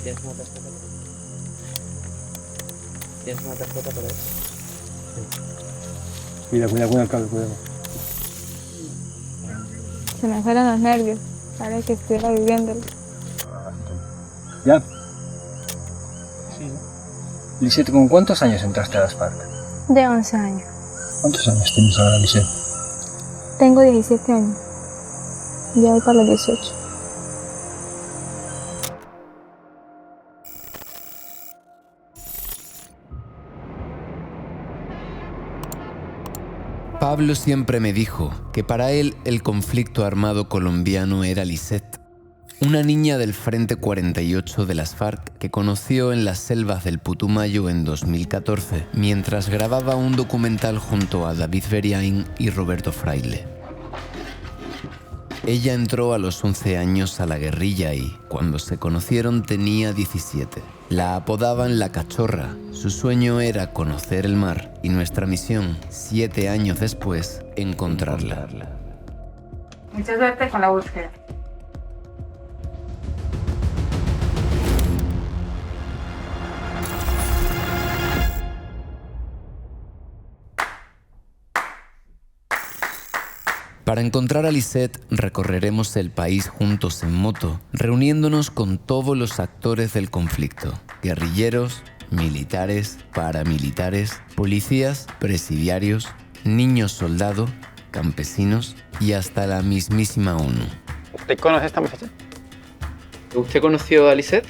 ¿Tienes una tarjeta por ahí? ¿Tienes una tarjeta por ahí? Cuidado con el cable, cuidado. Se me fueron los nervios. Parece que estuviera viviéndolo. ¿Ya? Sí. Lisette, ¿con cuántos años entraste a las FARC? De 11 años. ¿Cuántos años tienes ahora, Lisette? Tengo 17 años. Ya voy para los 18. Pablo siempre me dijo que para él el conflicto armado colombiano era Lisette, una niña del Frente 48 de las FARC que conoció en las selvas del Putumayo en 2014 mientras grababa un documental junto a David Beriain y Roberto Fraile. Ella entró a los 11 años a la guerrilla y, cuando se conocieron, tenía 17. La apodaban La Cachorra. Su sueño era conocer el mar y nuestra misión, 7 años después, encontrarla. Mucha suerte con la búsqueda. Para encontrar a Lisette recorreremos el país juntos en moto, reuniéndonos con todos los actores del conflicto: guerrilleros, militares, paramilitares, policías, presidiarios, niños soldado, campesinos y hasta la mismísima ONU. ¿Usted conoce a esta muchacha? ¿Usted conoció a Lisette?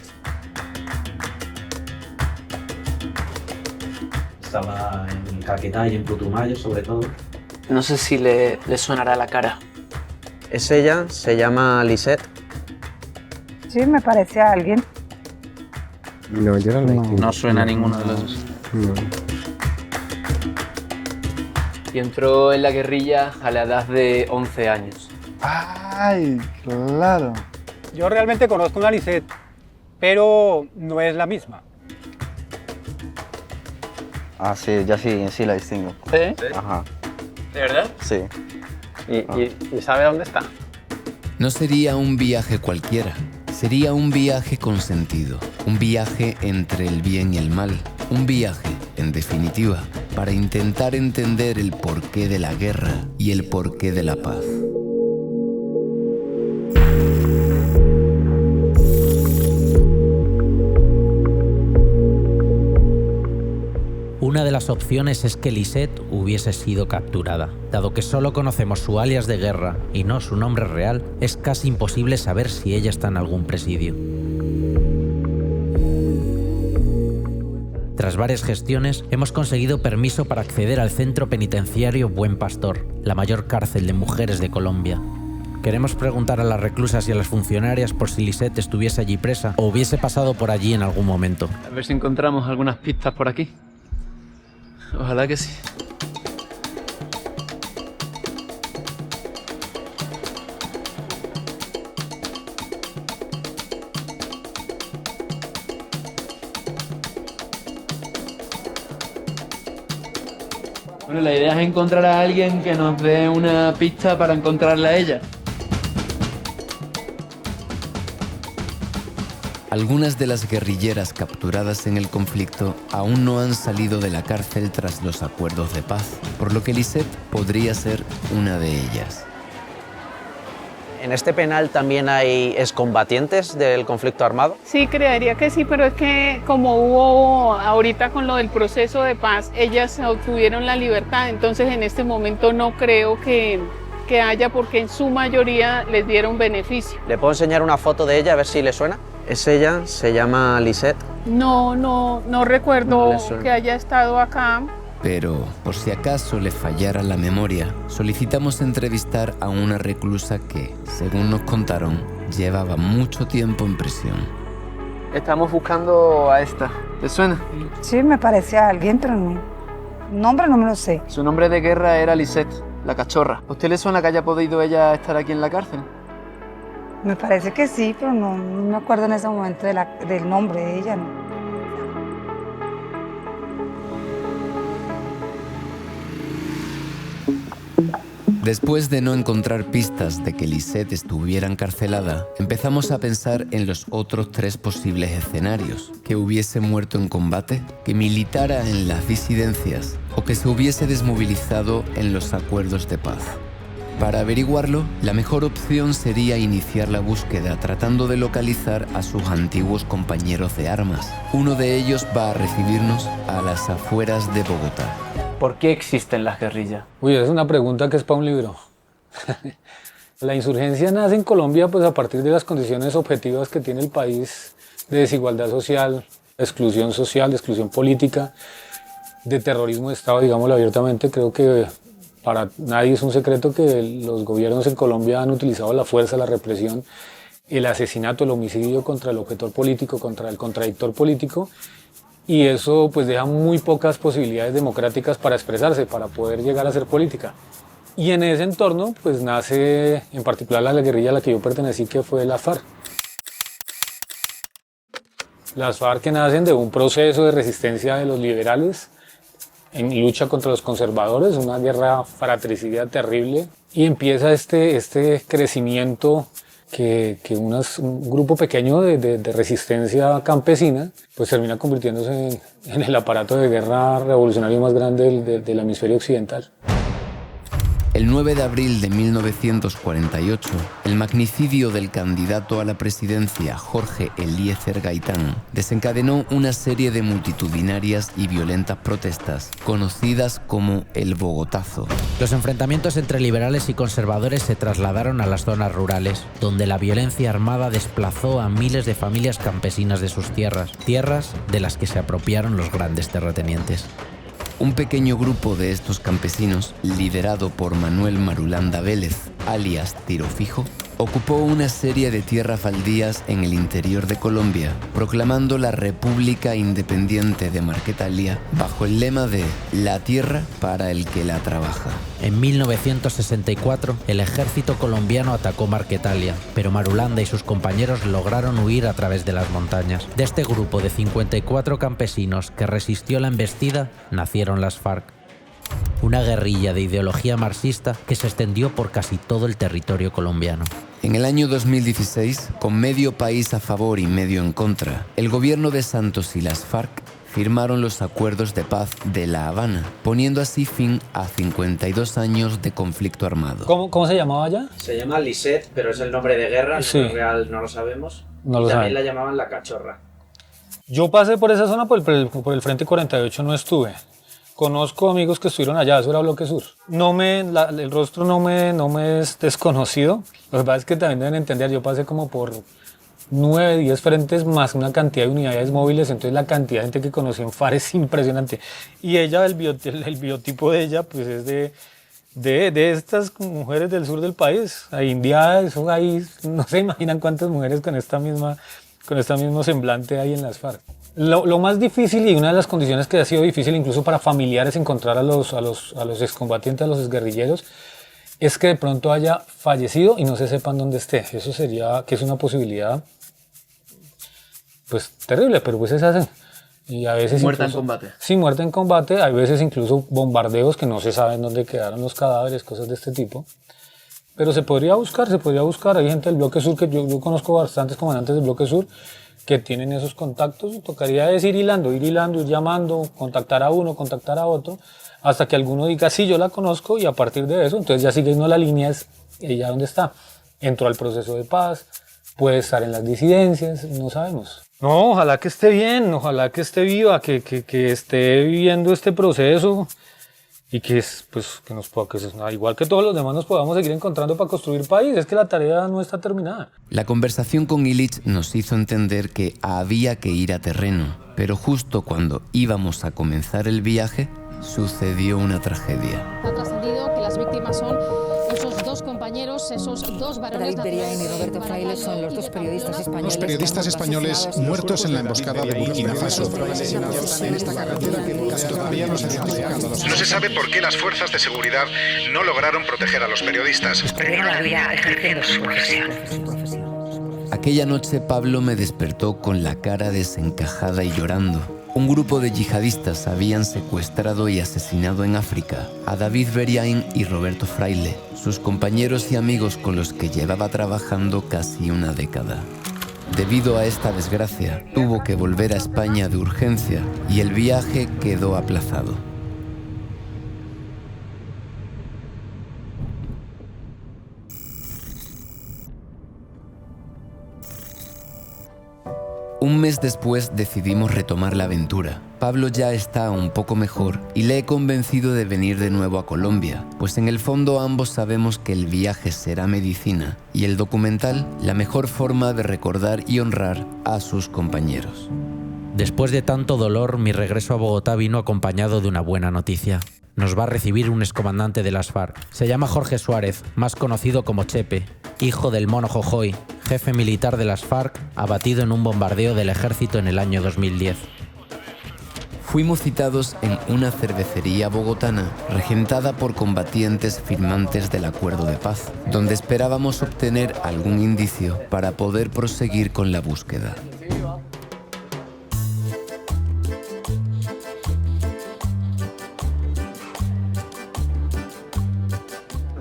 Estaba en Caquetá y en Putumayo, sobre todo. No sé si le sonará la cara. Es ella, se llama Lisette. Sí, me parece a alguien. No, yo no la distingo. No suena a ninguno de los dos. No. Y entró en la guerrilla a la edad de 11 años. ¡Ay, claro! Yo realmente conozco una Lisette, pero no es la misma. Ah, sí, ya sí la distingo. ¿Sí? Ajá, ¿De verdad? sí. ¿Y sabe dónde está? No sería un viaje cualquiera, sería un viaje con sentido, un viaje entre el bien y el mal, un viaje, en definitiva, para intentar entender el porqué de la guerra y el porqué de la paz. Una de las opciones es que Lisette hubiese sido capturada. Dado que solo conocemos su alias de guerra y no su nombre real, es casi imposible saber si ella está en algún presidio. Tras varias gestiones, hemos conseguido permiso para acceder al centro penitenciario Buen Pastor, la mayor cárcel de mujeres de Colombia. Queremos preguntar a las reclusas y a las funcionarias por si Lisette estuviese allí presa o hubiese pasado por allí en algún momento. A ver si encontramos algunas pistas por aquí. Ojalá que sí. Bueno, la idea es encontrar a alguien que nos dé una pista para encontrarla a ella. Algunas de las guerrilleras capturadas en el conflicto aún no han salido de la cárcel tras los acuerdos de paz, por lo que Lisette podría ser una de ellas. ¿En este penal también hay excombatientes del conflicto armado? Sí, creería que sí, pero es que como hubo ahorita con lo del proceso de paz, ellas obtuvieron la libertad, entonces en este momento no creo que haya, porque en su mayoría les dieron beneficio. ¿Le puedo enseñar una foto de ella a ver si le suena? Es ella, se llama Lisette. No recuerdo No le suena. que haya estado acá. Pero, por si acaso le fallara la memoria, solicitamos entrevistar a una reclusa que, según nos contaron, llevaba mucho tiempo en prisión. Estamos buscando a esta. ¿Te suena? Sí, me parece a alguien, pero no. Nombre no me lo sé. Su nombre de guerra era Lisette, la Cachorra. ¿A usted le suena que haya podido ella estar aquí en la cárcel? Me parece que sí, pero no me acuerdo en ese momento del nombre de ella, ¿no? Después de no encontrar pistas de que Lisette estuviera encarcelada, empezamos a pensar en los otros 3 posibles escenarios: que hubiese muerto en combate, que militara en las disidencias o que se hubiese desmovilizado en los acuerdos de paz. Para averiguarlo, la mejor opción sería iniciar la búsqueda tratando de localizar a sus antiguos compañeros de armas. Uno de ellos va a recibirnos a las afueras de Bogotá. ¿Por qué existen las guerrillas? Uy, es una pregunta que es para un libro. La insurgencia nace en Colombia pues a partir de las condiciones objetivas que tiene el país de desigualdad social, exclusión política, de terrorismo de Estado, digámoslo abiertamente. Creo que para nadie es un secreto que los gobiernos en Colombia han utilizado la fuerza, la represión, el asesinato, el homicidio contra el objetor político, contra el contradictor político, y eso pues deja muy pocas posibilidades democráticas para expresarse, para poder llegar a hacer política. Y en ese entorno pues nace en particular la guerrilla a la que yo pertenecí, que fue las FARC. Las FARC que nacen de un proceso de resistencia de los liberales en lucha contra los conservadores, una guerra fratricida terrible, y empieza este crecimiento que un grupo pequeño de resistencia campesina pues termina convirtiéndose en el aparato de guerra revolucionario más grande del hemisferio occidental. El 9 de abril de 1948, el magnicidio del candidato a la presidencia Jorge Eliezer Gaitán desencadenó una serie de multitudinarias y violentas protestas conocidas como el Bogotazo. Los enfrentamientos entre liberales y conservadores se trasladaron a las zonas rurales, donde la violencia armada desplazó a miles de familias campesinas de sus tierras de las que se apropiaron los grandes terratenientes. Un pequeño grupo de estos campesinos, liderado por Manuel Marulanda Vélez, alias Tiro Fijo, ocupó una serie de tierras baldías en el interior de Colombia, proclamando la República Independiente de Marquetalia bajo el lema de «La tierra para el que la trabaja». En 1964, el ejército colombiano atacó Marquetalia, pero Marulanda y sus compañeros lograron huir a través de las montañas. De este grupo de 54 campesinos que resistió la embestida, nacieron las FARC. Una guerrilla de ideología marxista que se extendió por casi todo el territorio colombiano. En el año 2016, con medio país a favor y medio en contra, el gobierno de Santos y las FARC firmaron los acuerdos de paz de La Habana, poniendo así fin a 52 años de conflicto armado. ¿Cómo se llamaba ya? Se llama Lisette, pero es el nombre de guerra, el nombre real no lo sabemos. No lo también saben. la llamaban La Cachorra. Yo pasé por esa zona, por el Frente 48 no estuve. Conozco amigos que estuvieron allá, eso era Bloque Sur. El rostro no me es desconocido. Lo que pasa es que también deben entender, yo pasé como por 9, 10 frentes más una cantidad de unidades móviles, entonces la cantidad de gente que conocí en FARC es impresionante. Y ella, el biotipo de ella, pues es de estas mujeres del sur del país. A India, eso ahí, no se imaginan cuántas mujeres con este mismo semblante hay en las FARC. Lo más difícil y una de las condiciones que ha sido difícil incluso para familiares encontrar a los excombatientes, a los exguerrilleros, es que de pronto haya fallecido y no se sepan dónde esté. Eso sería, que es una posibilidad pues terrible, pero pues se hacen. Y a veces muerta incluso, en combate. Sí, muerta en combate. Hay veces incluso bombardeos que no se saben dónde quedaron los cadáveres, cosas de este tipo. Pero se podría buscar. Hay gente del Bloque Sur, que yo conozco bastantes comandantes del Bloque Sur, que tienen esos contactos. Tocaría ir hilando, ir llamando, contactar a uno, contactar a otro, hasta que alguno diga, sí, yo la conozco, y a partir de eso, entonces ya siguiendo la línea, es ella dónde está. Entró al proceso de paz, puede estar en las disidencias, no sabemos. No, ojalá que esté bien, ojalá que esté viva, que esté viviendo este proceso y que igual que todos los demás nos podamos seguir encontrando para construir país. Es que la tarea no está terminada. La conversación con Illich nos hizo entender que había que ir a terreno, pero justo cuando íbamos a comenzar el viaje, sucedió una tragedia. Ha trascendido que las víctimas son esos dos compañeros, esos dos varones. David Beriain y Roberto Fraile son los dos periodistas españoles. Los periodistas españoles muertos en la emboscada de Burkina Faso. En esta carretera que todavía no se ha explicado. No se sabe por qué las fuerzas de seguridad no lograron proteger a los periodistas. Perdieron la vida ejerciendo su profesión. Aquella noche Pablo me despertó con la cara desencajada y llorando. Un grupo de yihadistas habían secuestrado y asesinado en África a David Beriain y Roberto Fraile, sus compañeros y amigos con los que llevaba trabajando casi una década. Debido a esta desgracia, tuvo que volver a España de urgencia y el viaje quedó aplazado. Un mes después decidimos retomar la aventura. Pablo ya está un poco mejor y le he convencido de venir de nuevo a Colombia, pues en el fondo ambos sabemos que el viaje será medicina y el documental la mejor forma de recordar y honrar a sus compañeros. Después de tanto dolor, mi regreso a Bogotá vino acompañado de una buena noticia. Nos va a recibir un excomandante de las FARC. Se llama Jorge Suárez, más conocido como Chepe, hijo del Mono Jojoy, jefe militar de las FARC, abatido en un bombardeo del ejército en el año 2010. Fuimos citados en una cervecería bogotana regentada por combatientes firmantes del acuerdo de paz, donde esperábamos obtener algún indicio para poder proseguir con la búsqueda.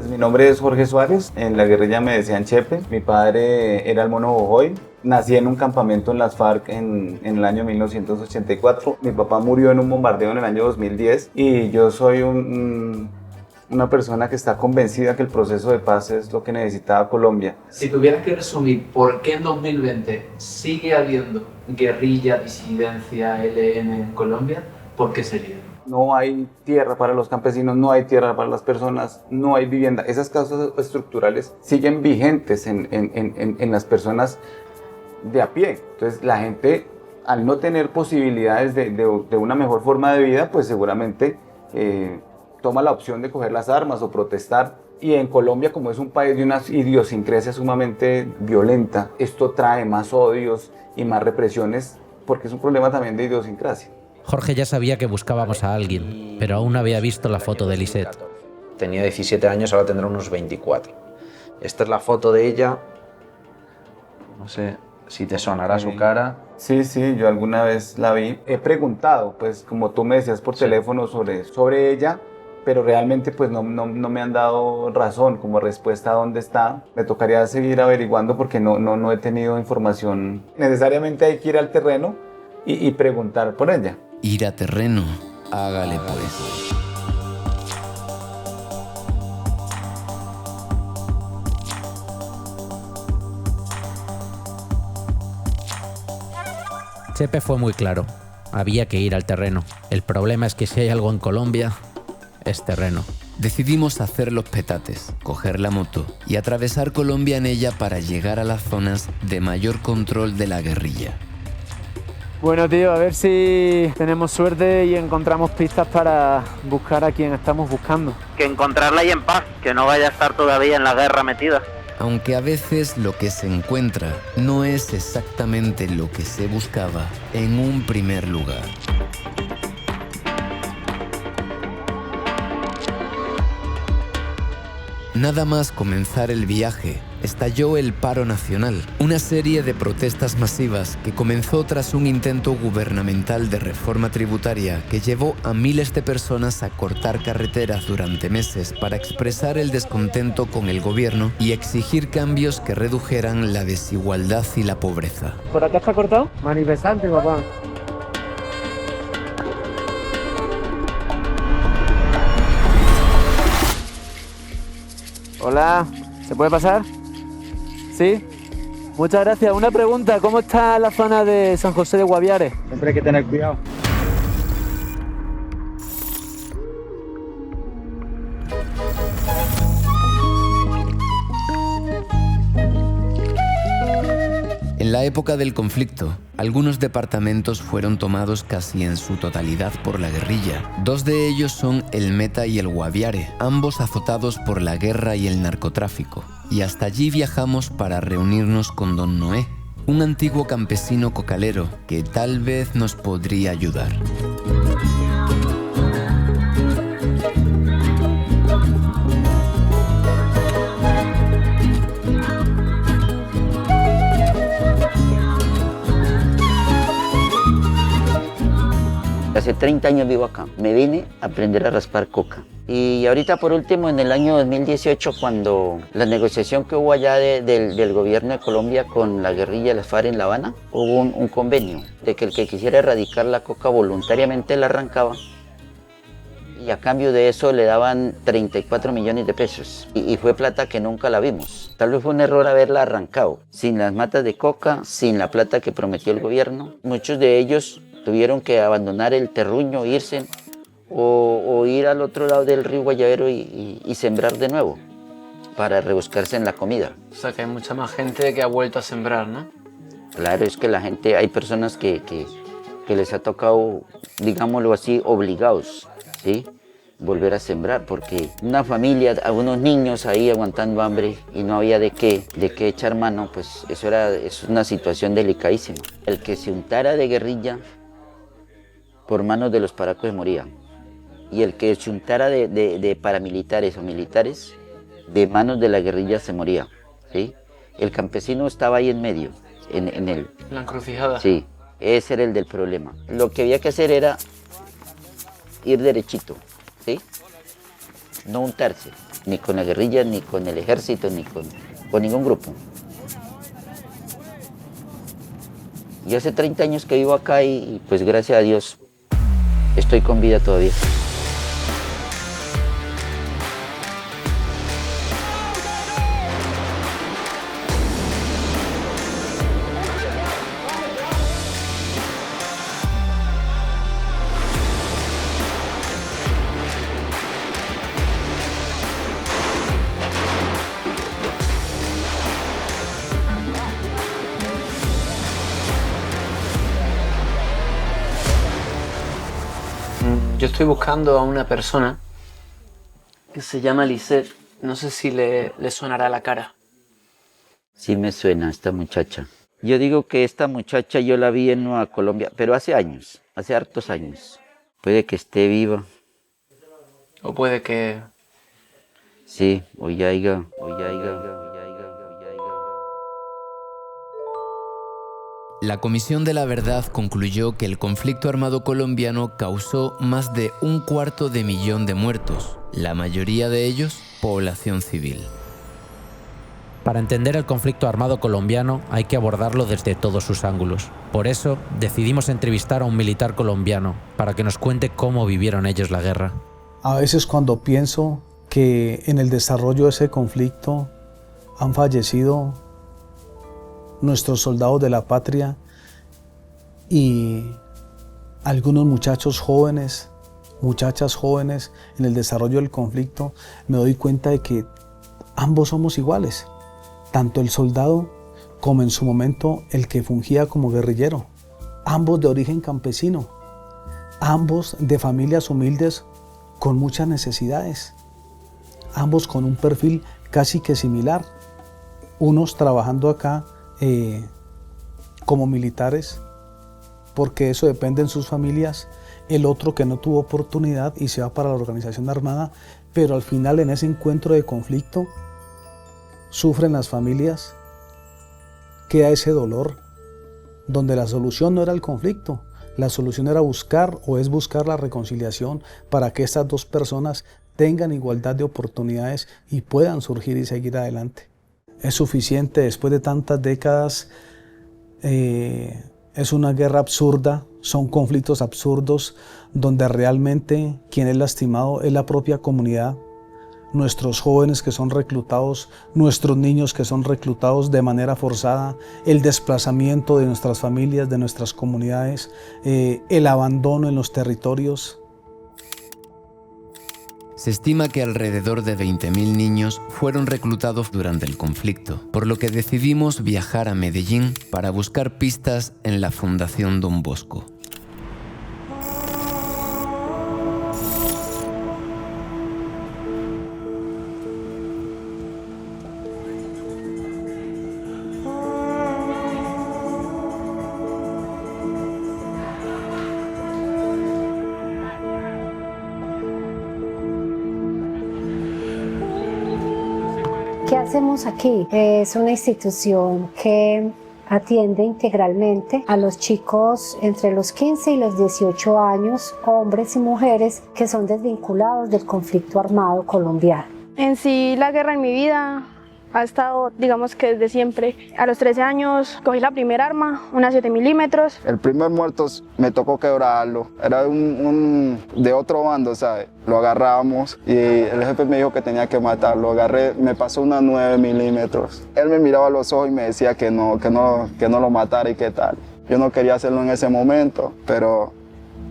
Mi nombre es Jorge Suárez, en la guerrilla me decían Chepe, mi padre era el Mono Jojoy, nací en un campamento en las FARC en el año 1984, mi papá murió en un bombardeo en el año 2010 y yo soy una persona que está convencida que el proceso de paz es lo que necesitaba Colombia. Si tuvieras que resumir por qué en 2020 sigue habiendo guerrilla, disidencia, ELN en Colombia, ¿por qué sería? No hay tierra para los campesinos, no hay tierra para las personas, no hay vivienda. Esas causas estructurales siguen vigentes en las personas de a pie. Entonces la gente, al no tener posibilidades de una mejor forma de vida, pues seguramente toma la opción de coger las armas o protestar. Y en Colombia, como es un país de una idiosincrasia sumamente violenta, esto trae más odios y más represiones porque es un problema también de idiosincrasia. Jorge ya sabía que buscábamos a alguien, pero aún no había visto la foto de Lisette. Tenía 17 años, ahora tendrá unos 24. Esta es la foto de ella. No sé si te sonará su cara. Sí, yo alguna vez la vi. He preguntado, pues como tú me decías por teléfono sobre ella, pero realmente pues no me han dado razón como respuesta a dónde está. Me tocaría seguir averiguando porque no he tenido información. Necesariamente hay que ir al terreno y preguntar por ella. Ir a terreno, hágale pues. Chepe fue muy claro. Había que ir al terreno. El problema es que si hay algo en Colombia, es terreno. Decidimos hacer los petates, coger la moto y atravesar Colombia en ella para llegar a las zonas de mayor control de la guerrilla. Bueno, tío, a ver si tenemos suerte y encontramos pistas para buscar a quien estamos buscando. Que encontrarla ahí en paz, que no vaya a estar todavía en la guerra metida. Aunque a veces lo que se encuentra no es exactamente lo que se buscaba en un primer lugar. Nada más comenzar el viaje, estalló el paro nacional, una serie de protestas masivas que comenzó tras un intento gubernamental de reforma tributaria que llevó a miles de personas a cortar carreteras durante meses para expresar el descontento con el gobierno y exigir cambios que redujeran la desigualdad y la pobreza. ¿Por acá está cortado? Manifestante, papá. Hola, ¿se puede pasar? ¿Sí? Muchas gracias. Una pregunta, ¿cómo está la zona de San José de Guaviare? Siempre hay que tener cuidado. En la época del conflicto, algunos departamentos fueron tomados casi en su totalidad por la guerrilla. Dos de ellos son el Meta y el Guaviare, ambos azotados por la guerra y el narcotráfico. Y hasta allí viajamos para reunirnos con Don Noé, un antiguo campesino cocalero que tal vez nos podría ayudar. Hace 30 años vivo acá. Me vine a aprender a raspar coca. Y ahorita por último, en el año 2018, cuando la negociación que hubo allá del gobierno de Colombia con la guerrilla de las FARC en La Habana, hubo un convenio de que el que quisiera erradicar la coca voluntariamente la arrancaba y a cambio de eso le daban 34 millones de pesos. Y fue plata que nunca la vimos. Tal vez fue un error haberla arrancado, sin las matas de coca, sin la plata que prometió el gobierno. Muchos de ellos tuvieron que abandonar el terruño, irse o ir al otro lado del río Guayavero y sembrar de nuevo para rebuscarse en la comida. O sea que hay mucha más gente que ha vuelto a sembrar, ¿no? Claro, es que la gente, hay personas que les ha tocado, digámoslo así, obligados, ¿sí? Volver a sembrar, porque una familia, algunos niños ahí aguantando hambre y no había de qué echar mano, pues eso es una situación delicadísima. El que se untara de guerrilla por manos de los paracos moría. Y el que se untara de paramilitares o militares de manos de la guerrilla se moría, ¿sí? El campesino estaba ahí en medio, en la encrucijada. Sí, ese era el del problema. Lo que había que hacer era ir derechito, ¿sí? No untarse, ni con la guerrilla, ni con el ejército, ni con ningún grupo. Y hace 30 años que vivo acá y pues gracias a Dios estoy con vida todavía. Yo estoy buscando a una persona que se llama Lisette. No sé si le sonará la cara. Sí me suena esta muchacha. Yo digo que esta muchacha yo la vi en Nueva Colombia, pero hace años, hace hartos años. Puede que esté viva. O puede que... Sí, o ya haya. La Comisión de la Verdad concluyó que el conflicto armado colombiano causó más de 250.000 de muertos, la mayoría de ellos población civil. Para entender el conflicto armado colombiano hay que abordarlo desde todos sus ángulos. Por eso decidimos entrevistar a un militar colombiano para que nos cuente cómo vivieron ellos la guerra. A veces cuando pienso que en el desarrollo de ese conflicto han fallecido nuestros soldados de la patria y algunos muchachos jóvenes, muchachas jóvenes en el desarrollo del conflicto, me doy cuenta de que ambos somos iguales, tanto el soldado como en su momento el que fungía como guerrillero, ambos de origen campesino, ambos de familias humildes con muchas necesidades, ambos con un perfil casi que similar, unos trabajando acá como militares, porque eso depende en sus familias, el otro que no tuvo oportunidad y se va para la organización armada, pero al final en ese encuentro de conflicto sufren las familias, queda ese dolor, donde la solución no era el conflicto, la solución era buscar la reconciliación para que estas dos personas tengan igualdad de oportunidades y puedan surgir y seguir adelante. Es suficiente después de tantas décadas, es una guerra absurda, son conflictos absurdos donde realmente quien es lastimado es la propia comunidad, nuestros jóvenes que son reclutados, nuestros niños que son reclutados de manera forzada, el desplazamiento de nuestras familias, de nuestras comunidades, el abandono en los territorios. Se estima que alrededor de 20.000 niños fueron reclutados durante el conflicto, por lo que decidimos viajar a Medellín para buscar pistas en la Fundación Don Bosco. ¿Qué hacemos aquí? Es una institución que atiende integralmente a los chicos entre los 15 y los 18 años, hombres y mujeres que son desvinculados del conflicto armado colombiano. En sí, la guerra en mi vida ha estado, digamos que desde siempre. A los 13 años cogí la primera arma, una 7 milímetros. El primer muerto me tocó quebrarlo, era de otro bando, ¿sabes? Lo agarramos y el jefe me dijo que tenía que matarlo. Lo agarré, me pasó una 9 milímetros. Él me miraba a los ojos y me decía que no lo matara y qué tal. Yo no quería hacerlo en ese momento, pero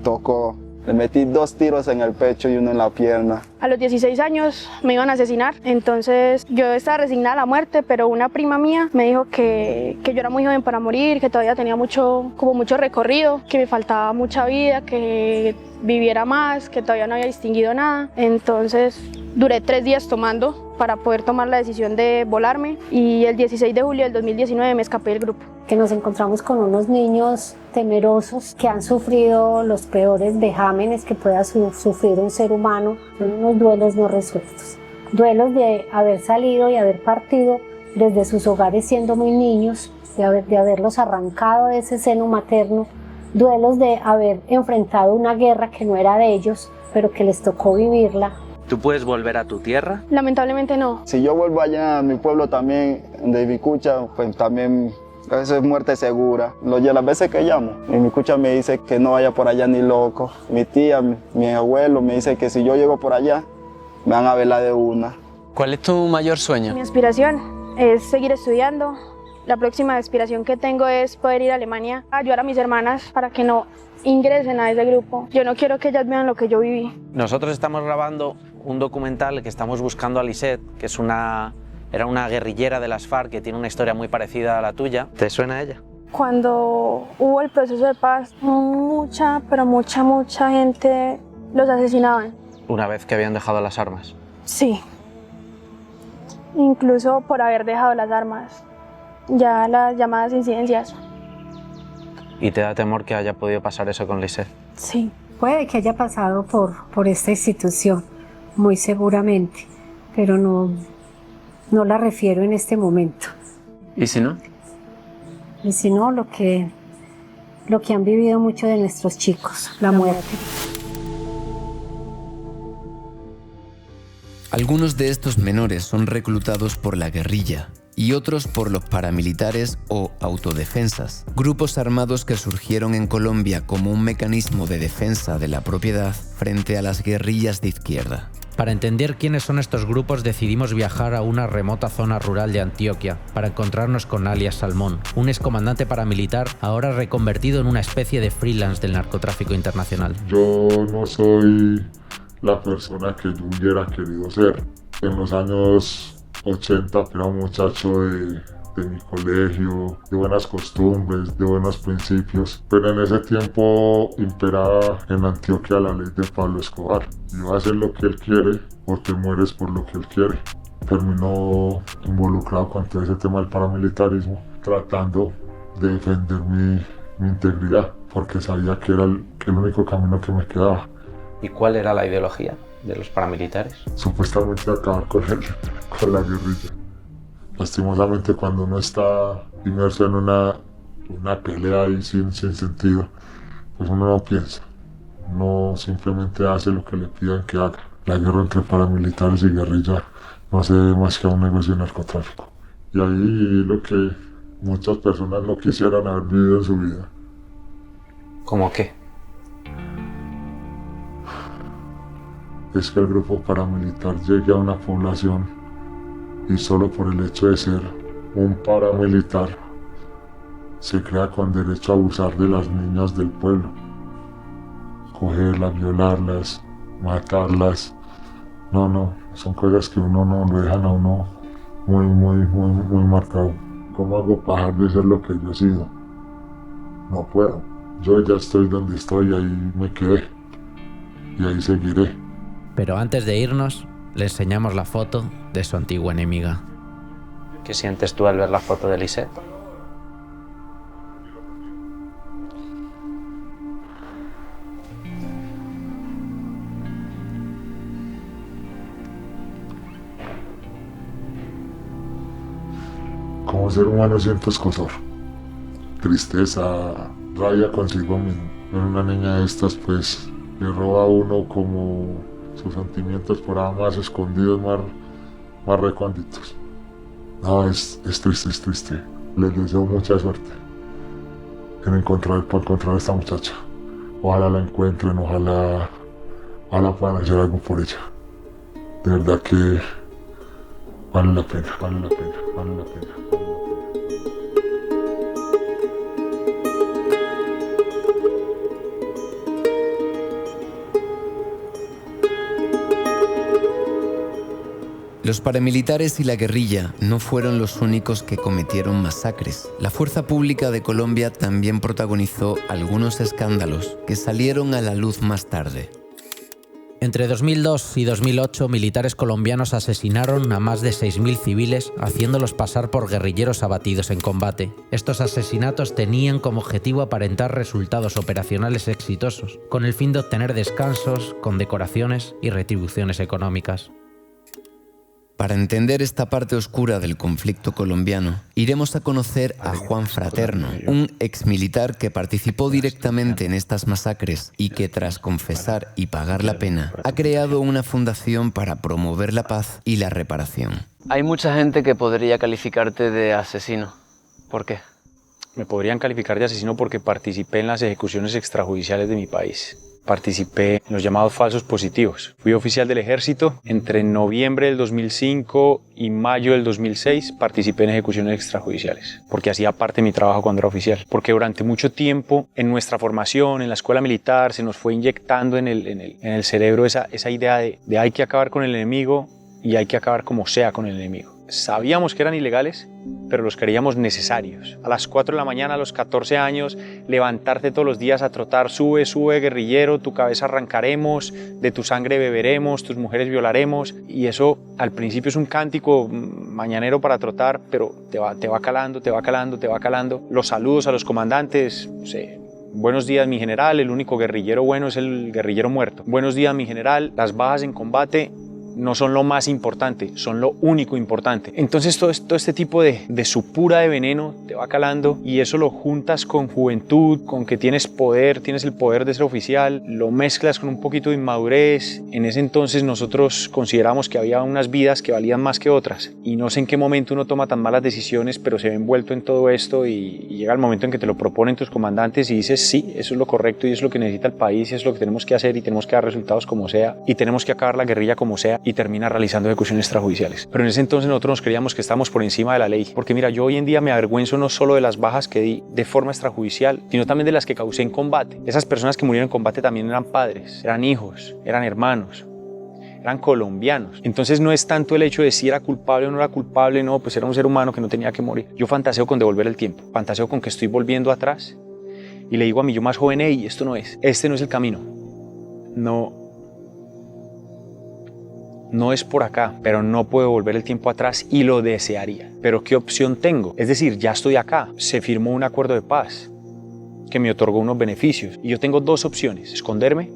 tocó. Le metí 2 tiros en el pecho y 1 en la pierna. A los 16 años me iban a asesinar, entonces yo estaba resignada a la muerte, pero una prima mía me dijo que yo era muy joven para morir, que todavía tenía mucho recorrido, que me faltaba mucha vida, que viviera más, que todavía no había distinguido nada. Entonces duré 3 días tomando para poder tomar la decisión de volarme y el 16 de julio del 2019 me escapé del grupo. Que nos encontramos con unos niños temerosos que han sufrido los peores vejámenes que pueda sufrir un ser humano, unos duelos no resueltos. Duelos de haber salido y haber partido desde sus hogares siendo muy niños, de haberlos arrancado de ese seno materno, duelos de haber enfrentado una guerra que no era de ellos, pero que les tocó vivirla. ¿Tú puedes volver a tu tierra? Lamentablemente no. Si yo vuelvo allá a mi pueblo también, de Vicucha, pues también eso es muerte segura. Las veces que llamo, mi cucha me dice que no vaya por allá ni loco. Mi tía, mi abuelo me dice que si yo llego por allá, me van a velar de una. ¿Cuál es tu mayor sueño? Mi aspiración es seguir estudiando. La próxima aspiración que tengo es poder ir a Alemania a ayudar a mis hermanas para que no ingresen a ese grupo. Yo no quiero que ellas vean lo que yo viví. Nosotros estamos grabando un documental que estamos buscando a Lisette, que era una guerrillera de las FARC que tiene una historia muy parecida a la tuya. ¿Te suena a ella? Cuando hubo el proceso de paz, mucha gente los asesinaban. Una vez que habían dejado las armas. Sí. Incluso por haber dejado las armas. Ya las llamadas incidencias. ¿Y te da temor que haya podido pasar eso con Lisette? Sí. Puede que haya pasado por esta institución, muy seguramente, pero no la refiero en este momento. ¿Y si no? Y si no, lo que han vivido muchos de nuestros chicos, la muerte. Algunos de estos menores son reclutados por la guerrilla y otros por los paramilitares o autodefensas, grupos armados que surgieron en Colombia como un mecanismo de defensa de la propiedad frente a las guerrillas de izquierda. Para entender quiénes son estos grupos decidimos viajar a una remota zona rural de Antioquia para encontrarnos con alias Salmón, un excomandante paramilitar ahora reconvertido en una especie de freelance del narcotráfico internacional. Yo no soy la persona que yo hubiera querido ser. En los años 80 era un muchacho de mi colegio, de buenas costumbres, de buenos principios, pero en ese tiempo imperaba en Antioquia la ley de Pablo Escobar. Y va a hacer lo que él quiere porque mueres por lo que él quiere. Terminó involucrado con todo ese tema del paramilitarismo, tratando de defender mi integridad, porque sabía que era el único camino que me quedaba. ¿Y cuál era la ideología de los paramilitares? Supuestamente acabar con la guerrilla. Lastimosamente, cuando uno está inmerso en una pelea y sin sentido, pues uno no piensa, no simplemente hace lo que le pidan que haga. La guerra entre paramilitares y guerrilla no hace más que un negocio de narcotráfico. Y ahí lo que muchas personas no quisieran haber vivido en su vida. ¿Cómo qué? Es que el grupo paramilitar llegue a una población y solo por el hecho de ser un paramilitar se crea con derecho a abusar de las niñas del pueblo, cogerlas, violarlas, matarlas. No, son cosas que uno no lo dejan a uno muy marcado. ¿Cómo hago para dejar de ser lo que yo he sido? No puedo. Yo ya estoy donde estoy, ahí me quedé y ahí seguiré. Pero antes de irnos, le enseñamos la foto de su antigua enemiga. ¿Qué sientes tú al ver la foto de Lisette? Como ser humano siento escozor. tristeza, rabia consigo mismo. Pero una niña de estas pues le roba a uno como sus sentimientos por ahí más escondidos, más recónditos. No, es triste, es triste. Les deseo mucha suerte para encontrar a esta muchacha. Ojalá la encuentren, ojalá puedan hacer algo por ella. De verdad que vale la pena, vale la pena, vale la pena. Los paramilitares y la guerrilla no fueron los únicos que cometieron masacres. La fuerza pública de Colombia también protagonizó algunos escándalos que salieron a la luz más tarde. Entre 2002 y 2008, militares colombianos asesinaron a más de 6.000 civiles, haciéndolos pasar por guerrilleros abatidos en combate. Estos asesinatos tenían como objetivo aparentar resultados operacionales exitosos, con el fin de obtener descansos, condecoraciones y retribuciones económicas. Para entender esta parte oscura del conflicto colombiano, iremos a conocer a Juan Fraterno, un exmilitar que participó directamente en estas masacres y que, tras confesar y pagar la pena, ha creado una fundación para promover la paz y la reparación. Hay mucha gente que podría calificarte de asesino. ¿Por qué? Me podrían calificar de asesino porque participé en las ejecuciones extrajudiciales de mi país. Participé en los llamados falsos positivos. Fui oficial del ejército. Entre noviembre del 2005 y mayo del 2006 participé en ejecuciones extrajudiciales, porque hacía parte de mi trabajo cuando era oficial. Porque durante mucho tiempo en nuestra formación, en la escuela militar, se nos fue inyectando en el cerebro esa idea de hay que acabar con el enemigo y hay que acabar como sea con el enemigo. Sabíamos que eran ilegales, pero los creíamos necesarios. A las 4 de la mañana, a los 14 años, levantarte todos los días a trotar, sube, sube, guerrillero, tu cabeza arrancaremos, de tu sangre beberemos, tus mujeres violaremos. Y eso al principio es un cántico mañanero para trotar, pero te va calando, te va calando, te va calando. Los saludos a los comandantes, no sé. Buenos días, mi general, el único guerrillero bueno es el guerrillero muerto. Buenos días, mi general, las bajas en combate no son lo más importante, son lo único importante. Entonces todo este tipo de supura de veneno te va calando y eso lo juntas con juventud, con que tienes poder, tienes el poder de ser oficial, lo mezclas con un poquito de inmadurez. En ese entonces nosotros consideramos que había unas vidas que valían más que otras y no sé en qué momento uno toma tan malas decisiones, pero se ve envuelto en todo esto y llega el momento en que te lo proponen tus comandantes y dices sí, eso es lo correcto y es lo que necesita el país y es lo que tenemos que hacer y tenemos que dar resultados como sea y tenemos que acabar la guerrilla como sea y termina realizando ejecuciones extrajudiciales. Pero en ese entonces nosotros nos creíamos que estábamos por encima de la ley, porque mira, yo hoy en día me avergüenzo no solo de las bajas que di de forma extrajudicial, sino también de las que causé en combate. Esas personas que murieron en combate también eran padres, eran hijos, eran hermanos, eran colombianos. Entonces no es tanto el hecho de si era culpable o no era culpable, no, pues era un ser humano que no tenía que morir. Yo fantaseo con devolver el tiempo, fantaseo con que estoy volviendo atrás y le digo a mi yo más joven, hey, esto no es, este no es el camino. No es por acá, pero no puedo volver el tiempo atrás y lo desearía. Pero ¿qué opción tengo? Es decir, ya estoy acá, se firmó un acuerdo de paz que me otorgó unos beneficios y yo tengo dos opciones, esconderme,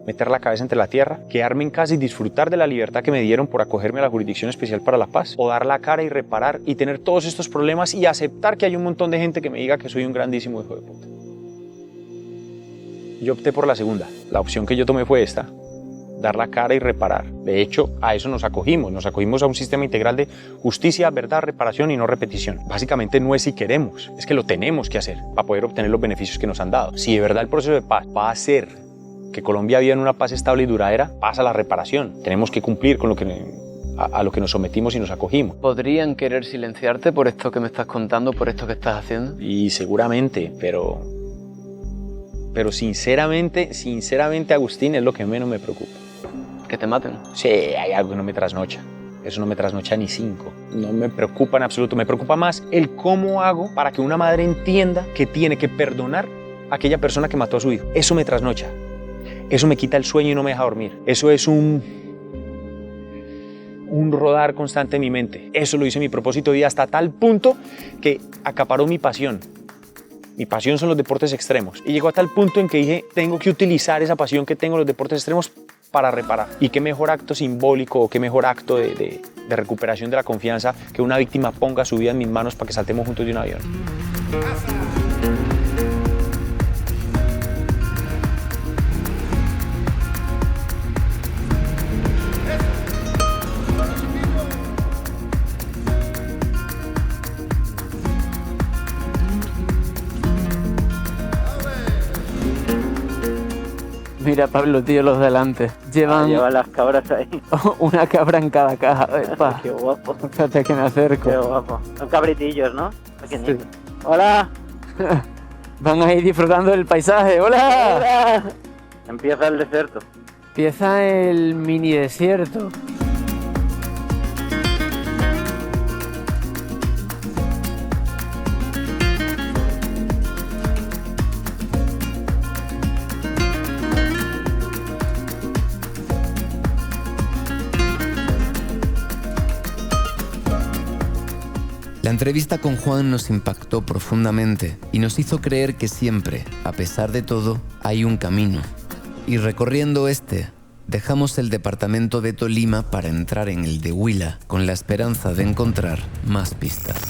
meter la cabeza entre la tierra, quedarme en casa y disfrutar de la libertad que me dieron por acogerme a la Jurisdicción Especial para la Paz, o dar la cara y reparar y tener todos estos problemas y aceptar que hay un montón de gente que me diga que soy un grandísimo hijo de puta. Yo opté por la segunda, la opción que yo tomé fue esta: dar la cara y reparar. De hecho, a eso nos acogimos a un sistema integral de justicia, verdad, reparación y no repetición. Básicamente no es si queremos, es que lo tenemos que hacer para poder obtener los beneficios que nos han dado. Si de verdad el proceso de paz va a hacer que Colombia viva en una paz estable y duradera, pasa la reparación. Tenemos que cumplir con a lo que nos sometimos y nos acogimos. ¿Podrían querer silenciarte por esto que me estás contando, por esto que estás haciendo? Y seguramente, pero sinceramente, Agustín, es lo que menos me preocupa. ¿Que te maten? Sí, hay algo que no me trasnocha. Eso no me trasnocha ni 5. No me preocupa en absoluto. Me preocupa más el cómo hago para que una madre entienda que tiene que perdonar a aquella persona que mató a su hijo. Eso me trasnocha. Eso me quita el sueño y no me deja dormir. Eso es un rodar constante en mi mente. Eso lo hice mi propósito de vida hasta tal punto que acaparó mi pasión. Mi pasión son los deportes extremos. Y llegó a tal punto en que dije, tengo que utilizar esa pasión que tengo en los deportes extremos para reparar. Y qué mejor acto simbólico o qué mejor acto de recuperación de la confianza que una víctima ponga su vida en mis manos para que saltemos juntos de un avión. Mira, Pablo, tío, los delante. Llevan las cabras ahí. una cabra en cada caja. Qué guapo. Fíjate que me acerco. Qué guapo. Son cabritillos, ¿no? Pequeñitos. Sí. ¡Hola! Van ahí disfrutando del paisaje. ¡Hola! ¡Hola! Empieza el desierto. Empieza el mini desierto. La entrevista con Juan nos impactó profundamente y nos hizo creer que siempre, a pesar de todo, hay un camino. Y recorriendo dejamos el departamento de Tolima para entrar en el de Huila con la esperanza de encontrar más pistas.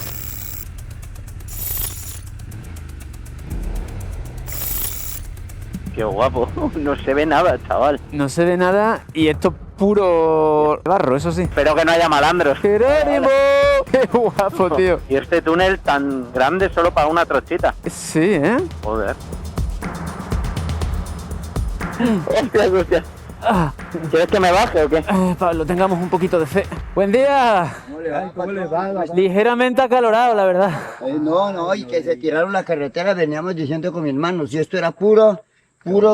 Qué guapo. No se ve nada, chaval. No se ve nada y esto es puro barro, eso sí. Espero que no haya malandros. ¡Jerónimo! ¡Qué guapo, tío! Y este túnel tan grande solo para una trochita. Sí, ¿eh? Joder. Hostia, hostia. ¿Quieres que me baje o qué? Pablo, tengamos un poquito de fe. ¡Buen día! ¿Cómo le va? Ligeramente acalorado, la verdad. No, y que se tiraron la carretera, veníamos diciendo con mi hermano, si esto era puro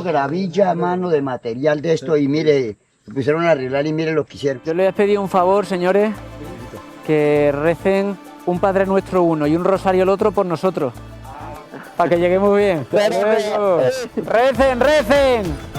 gravilla, mano, de material de esto, y mire, se pusieron a arreglar y mire lo que hicieron. Yo les he pedido un favor, señores, que recen un Padre Nuestro uno y un Rosario el otro por nosotros, para que lleguemos bien. ¡Recen, recen!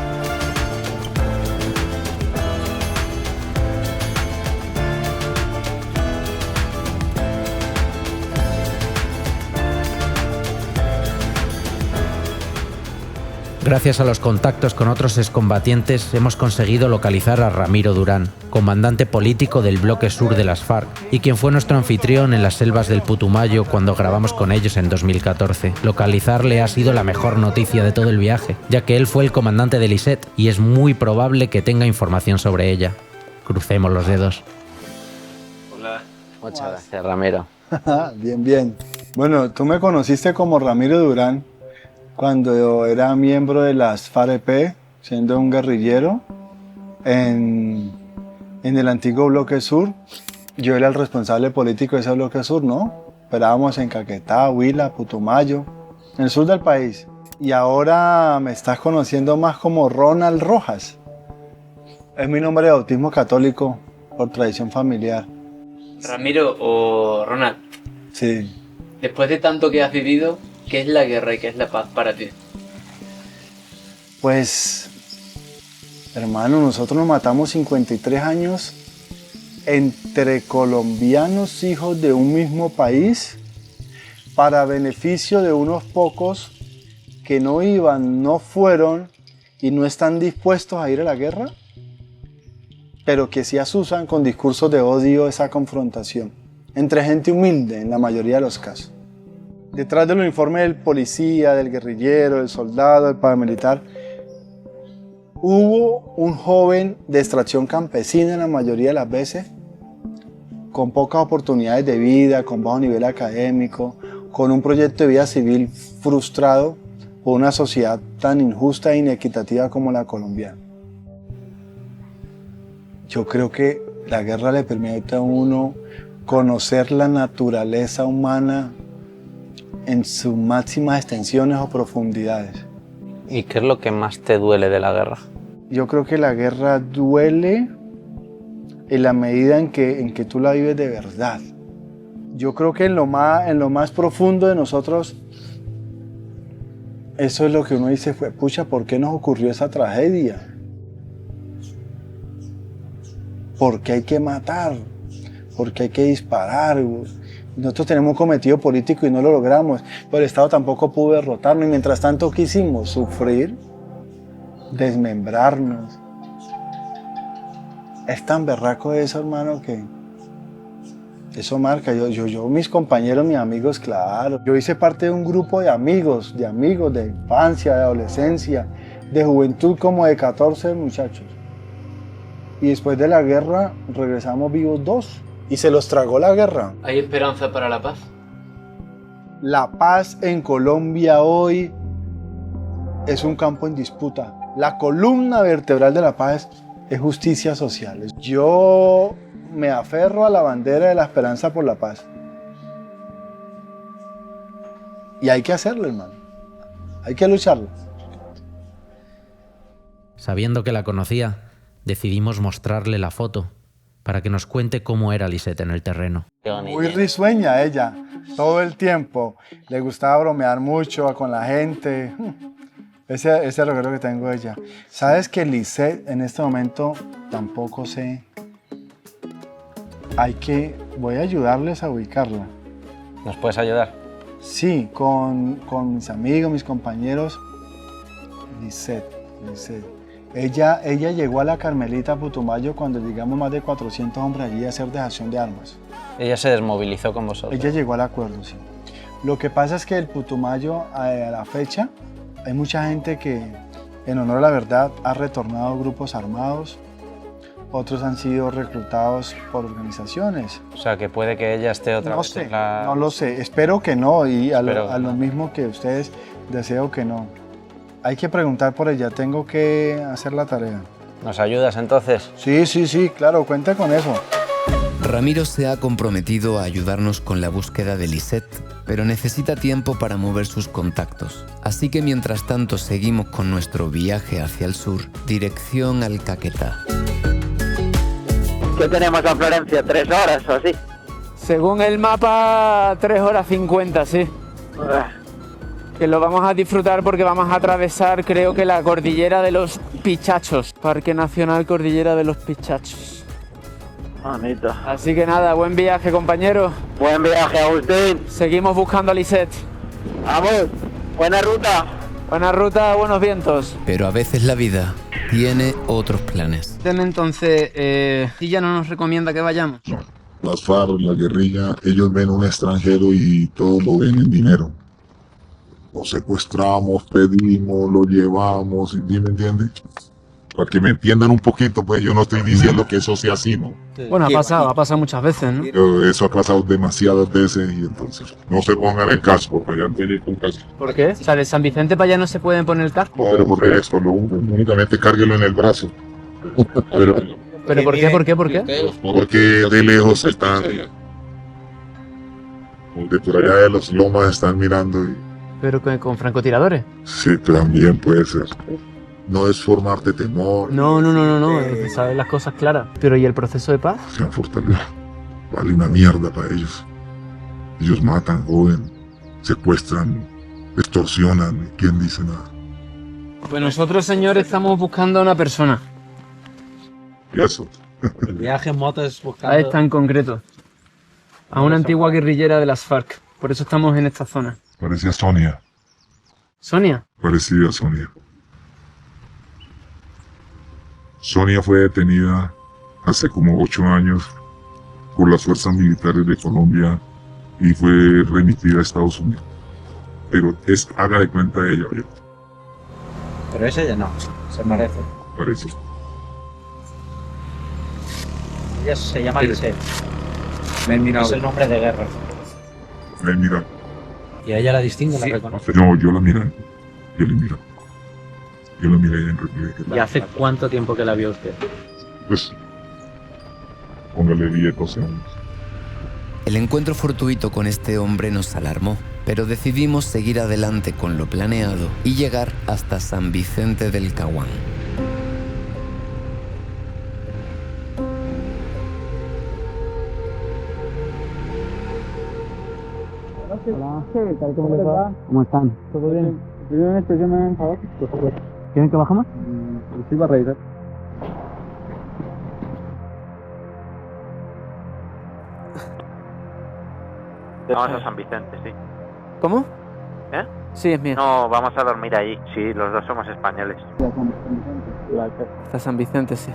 Gracias a los contactos con otros excombatientes hemos conseguido localizar a Ramiro Durán, comandante político del bloque sur de las FARC y quien fue nuestro anfitrión en las selvas del Putumayo cuando grabamos con ellos en 2014. Localizarle ha sido la mejor noticia de todo el viaje, ya que él fue el comandante de Lisset y es muy probable que tenga información sobre ella. Crucemos los dedos. Hola. Muchas gracias, Ramiro. Bien, bien. Bueno, tú me conociste como Ramiro Durán cuando era miembro de las FARC-EP, siendo un guerrillero en el antiguo bloque sur. Yo era el responsable político de ese bloque sur, ¿no? Operábamos en Caquetá, Huila, Putumayo, en el sur del país. Y ahora me estás conociendo más como Ronald Rojas. Es mi nombre de bautismo católico por tradición familiar. Ramiro o Ronald. Sí. Después de tanto que has vivido, ¿qué es la guerra y qué es la paz para ti? Pues, hermano, nosotros nos matamos 53 años entre colombianos, hijos de un mismo país, para beneficio de unos pocos que no iban, no fueron y no están dispuestos a ir a la guerra, pero que sí asusan con discursos de odio esa confrontación entre gente humilde en la mayoría de los casos. Detrás del uniforme del policía, del guerrillero, del soldado, del paramilitar, hubo un joven de extracción campesina en la mayoría de las veces, con pocas oportunidades de vida, con bajo nivel académico, con un proyecto de vida civil frustrado por una sociedad tan injusta e inequitativa como la colombiana. Yo creo que la guerra le permite a uno conocer la naturaleza humana en sus máximas extensiones o profundidades. ¿Y qué es lo que más te duele de la guerra? Yo creo que la guerra duele en la medida en que tú la vives de verdad. Yo creo que en lo más profundo de nosotros, eso es lo que uno dice, pucha, ¿por qué nos ocurrió esa tragedia? ¿Por qué hay que matar? ¿Por qué hay que disparar? Nosotros tenemos un cometido político y no lo logramos, pero el Estado tampoco pudo derrotarnos y mientras tanto quisimos sufrir, desmembrarnos. Es tan berraco eso, hermano, que Eso marca, yo, mis compañeros, mis amigos, claro. Yo hice parte de un grupo de amigos, de infancia, de adolescencia, de juventud, como de 14 muchachos. Y después de la guerra regresamos vivos 2 y se los tragó la guerra. ¿Hay esperanza para la paz? La paz en Colombia hoy es un campo en disputa. La columna vertebral de la paz es justicia social. Yo me aferro a la bandera de la esperanza por la paz. Y hay que hacerlo, hermano. Hay que lucharlo. Sabiendo que la conocía, decidimos mostrarle la foto para que nos cuente cómo era Lisette en el terreno. Muy risueña ella, todo el tiempo. Le gustaba bromear mucho con la gente. Ese recuerdo que tengo de ella. ¿Sabes que Lisette en este momento tampoco sé? Voy a ayudarles a ubicarla. ¿Nos puedes ayudar? Sí, con mis amigos, mis compañeros. Lisette. Ella llegó a la Carmelita Putumayo cuando llegamos más de 400 hombres allí a hacer dejación de armas. Ella se desmovilizó con vosotros. Ella llegó al acuerdo, sí. Lo que pasa es que el Putumayo, a la fecha, hay mucha gente que, en honor a la verdad, ha retornado a grupos armados. Otros han sido reclutados por organizaciones. O sea, que puede que ella esté otra vez en la... No lo sé, espero que no, y a lo mismo que ustedes, deseo que no. Hay que preguntar por ella, tengo que hacer la tarea. ¿Nos ayudas entonces? Sí, claro, cuenta con eso. Ramiro se ha comprometido a ayudarnos con la búsqueda de Lisette, pero necesita tiempo para mover sus contactos. Así que mientras tanto seguimos con nuestro viaje hacia el sur, dirección al Caquetá. ¿Qué tenemos a Florencia? ¿3 horas o así? Según el mapa, 3 horas 50, sí. Que lo vamos a disfrutar porque vamos a atravesar, creo que la cordillera de los Pichachos. Parque Nacional Cordillera de los Pichachos. Bonito. Así que nada, buen viaje, compañero. Buen viaje, Agustín. Seguimos buscando a Lisette. Vamos, buena ruta. Buena ruta, buenos vientos. Pero a veces la vida tiene otros planes. Entonces, ¿ella no nos recomienda que vayamos? No. Las FARC, la guerrilla, ellos ven un extranjero y todo lo ven en dinero. Lo secuestramos, pedimos, lo llevamos, ¿sí me entiendes? Para que me entiendan un poquito, pues yo no estoy diciendo que eso sea así, ¿no? Bueno, ha pasado muchas veces, ¿no? Eso ha pasado demasiadas veces y entonces no se pongan el casco, para allá tienen un casco. ¿Por qué? O sea, de San Vicente para allá no se pueden poner el casco. No, pero por eso, únicamente cárguelo en el brazo. ¿Pero por qué? ¿Por qué? Porque de lejos están, de por allá de los lomas están mirando y... ¿Pero con francotiradores? Sí, también puede ser. No es formarte temor. No, saber las cosas claras. Pero ¿y el proceso de paz? Se han fortalecido. Vale una mierda para ellos. Ellos matan, joden, secuestran, extorsionan. ¿Quién dice nada? Pues nosotros, señores, estamos buscando a una persona. ¿Y eso? El viaje en moto es buscando... A esta en concreto. A una antigua guerrillera de las FARC. Por eso estamos en esta zona. Parecía Sonia. ¿Sonia? Parecía Sonia. Sonia fue detenida hace como 8 años por las fuerzas militares de Colombia y fue remitida a Estados Unidos. Pero haga de cuenta ella, ¿oye? Pero ese ya no, se parece. Parece. Ella se llama Lisette. Es el nombre de guerra. Me mira. ¿Y a ella la distingue, la reconoce? No, yo la miré. Yo le miro. Yo la miré en República. ¿Y hace cuánto tiempo que la vio usted? Pues, póngale 10, 12 años. El encuentro fortuito con este hombre nos alarmó, pero decidimos seguir adelante con lo planeado y llegar hasta San Vicente del Caguán. Hola, ¿cómo les va? ¿Cómo están? ¿Todo bien? ¿Quieren que bajamos? Sí, va a reír. Vamos a San Vicente, sí. ¿Cómo? ¿Eh? Sí, es mío. No, vamos a dormir ahí. Sí, los dos somos españoles. Está San Vicente, sí.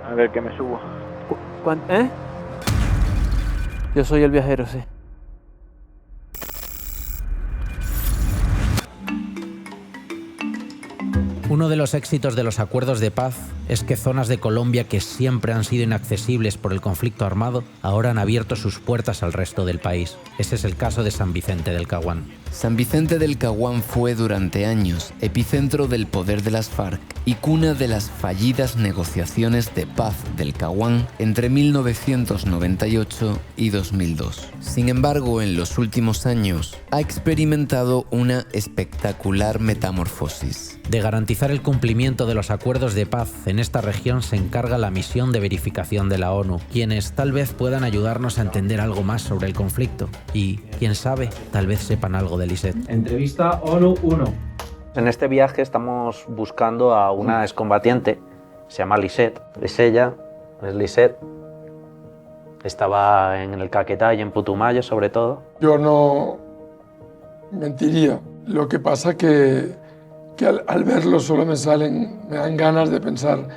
A ver, que me subo. ¿Eh? Yo soy el viajero, sí. Uno de los éxitos de los acuerdos de paz es que zonas de Colombia que siempre han sido inaccesibles por el conflicto armado ahora han abierto sus puertas al resto del país. Ese es el caso de San Vicente del Caguán. San Vicente del Caguán fue durante años epicentro del poder de las FARC y cuna de las fallidas negociaciones de paz del Caguán entre 1998 y 2002. Sin embargo, en los últimos años ha experimentado una espectacular metamorfosis. De garantizar el cumplimiento de los acuerdos de paz en esta región se encarga la misión de verificación de la ONU, quienes tal vez puedan ayudarnos a entender algo más sobre el conflicto y, quién sabe, tal vez sepan algo de Lisette. Entrevista ONU 1. En este viaje estamos buscando a una excombatiente, se llama Lisette. Es ella, es Lisette. Estaba en el Caquetá y en Putumayo sobre todo. Yo no mentiría. Lo que pasa que al verlo solo me dan ganas de pensar,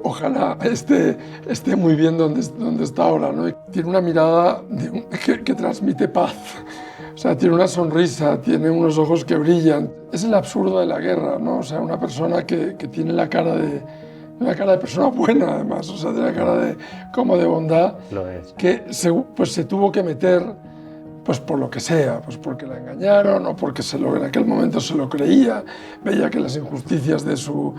ojalá esté muy bien donde está ahora, ¿no? Tiene una mirada que transmite paz. O sea, tiene una sonrisa, tiene unos ojos que brillan. Es el absurdo de la guerra, ¿no? O sea, una persona que tiene la cara de persona buena, además. O sea, tiene la cara como de bondad. Lo es. Que se tuvo que meter pues por lo que sea, pues porque la engañaron o porque en aquel momento se lo creía, veía que las injusticias de su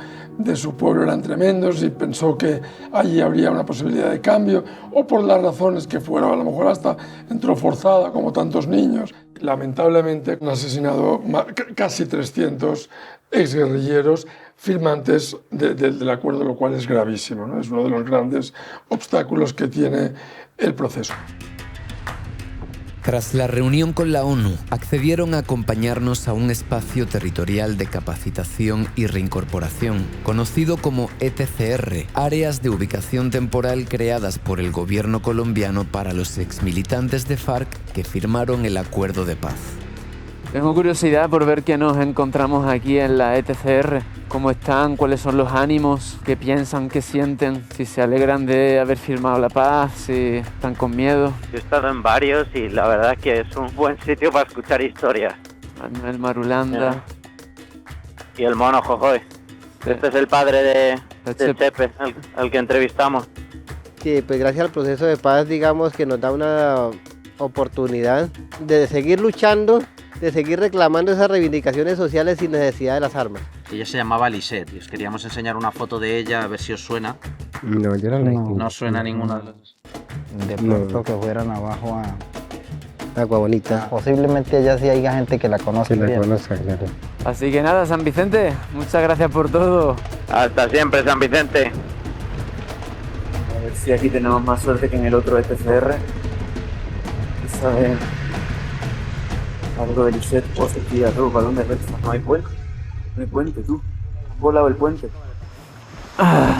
pueblo eran tremendos y pensó que allí habría una posibilidad de cambio, o por las razones que fueron, a lo mejor hasta entró forzada como tantos niños. Lamentablemente han asesinado casi 300 exguerrilleros firmantes del acuerdo, lo cual es gravísimo, ¿no? Es uno de los grandes obstáculos que tiene el proceso. Tras la reunión con la ONU, accedieron a acompañarnos a un espacio territorial de capacitación y reincorporación, conocido como ETCR, áreas de ubicación temporal creadas por el gobierno colombiano para los exmilitantes de FARC que firmaron el acuerdo de paz. Tengo curiosidad por ver qué nos encontramos aquí en la ETCR. ¿Cómo están? ¿Cuáles son los ánimos? ¿Qué piensan? ¿Qué sienten? Si se alegran de haber firmado la paz, si están con miedo. Yo he estado en varios y la verdad que es un buen sitio para escuchar historias. Manuel Marulanda. Y el mono Jojoy. Este es el padre de Chepe, al que entrevistamos. Sí, pues gracias al proceso de paz, digamos que nos da una oportunidad de seguir luchando, de seguir reclamando esas reivindicaciones sociales sin necesidad de las armas. Ella se llamaba Lisette y os queríamos enseñar una foto de ella a ver si os suena. No, yo no. No suena ninguna de las dos. De pronto que fueran abajo a Agua Bonita. Posiblemente allá sí haya gente que la conozca. Claro. Así que nada, San Vicente, muchas gracias por todo. Hasta siempre, San Vicente. A ver si aquí tenemos más suerte que en el otro ETCR. ¿Saben algo de Lisette? O se tira todo, balón de resto. No hay puente. No hay puente, tú. ¿Has volado el puente? Ah,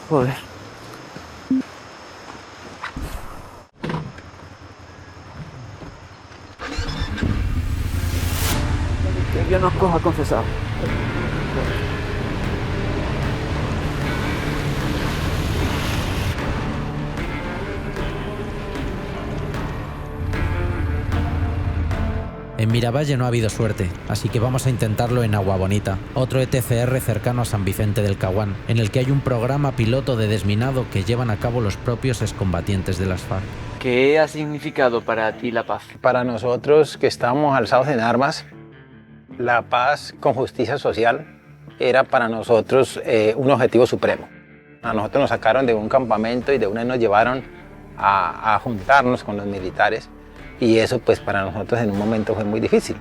joder. Que Dios nos coja confesado. En Miravalle no ha habido suerte, así que vamos a intentarlo en Agua Bonita, otro ETCR cercano a San Vicente del Caguán, en el que hay un programa piloto de desminado que llevan a cabo los propios excombatientes de las FARC. ¿Qué ha significado para ti la paz? Para nosotros que estábamos alzados en armas, la paz con justicia social era para nosotros un objetivo supremo. A nosotros nos sacaron de un campamento y de una vez nos llevaron a juntarnos con los militares. Y eso pues para nosotros en un momento fue muy difícil.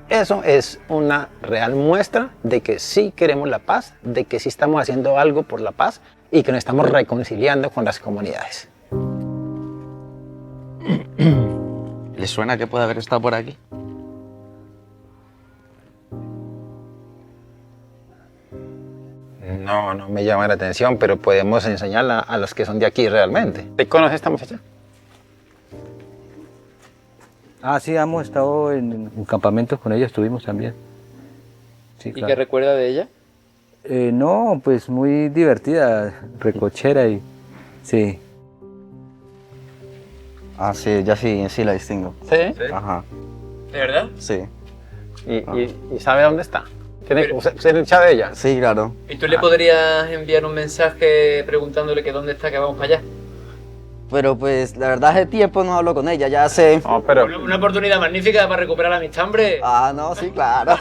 Eso es una real muestra de que sí queremos la paz, de que sí estamos haciendo algo por la paz y que nos estamos reconciliando con las comunidades. ¿Les suena que puede haber estado por aquí? No me llama la atención, pero podemos enseñarla a los que son de aquí realmente. ¿Te conoces esta muchacha? Ah, sí, hemos estado en campamentos con ella, estuvimos también. Sí, ¿Y claro. qué recuerda de ella? No, pues muy divertida, recochera y sí. Ah, sí, ya sí la distingo. ¿Sí? Ajá. ¿De verdad? Sí. ¿Y sabe dónde está? ¿Usted es hincha de ella? Sí, claro. ¿Y tú le podrías enviar un mensaje preguntándole que dónde está, que vamos para allá? Pero pues la verdad hace tiempo no hablo con ella, ya sé. No, pero... Una oportunidad magnífica para recuperar la amistad, hombre. Ah, no, sí, claro.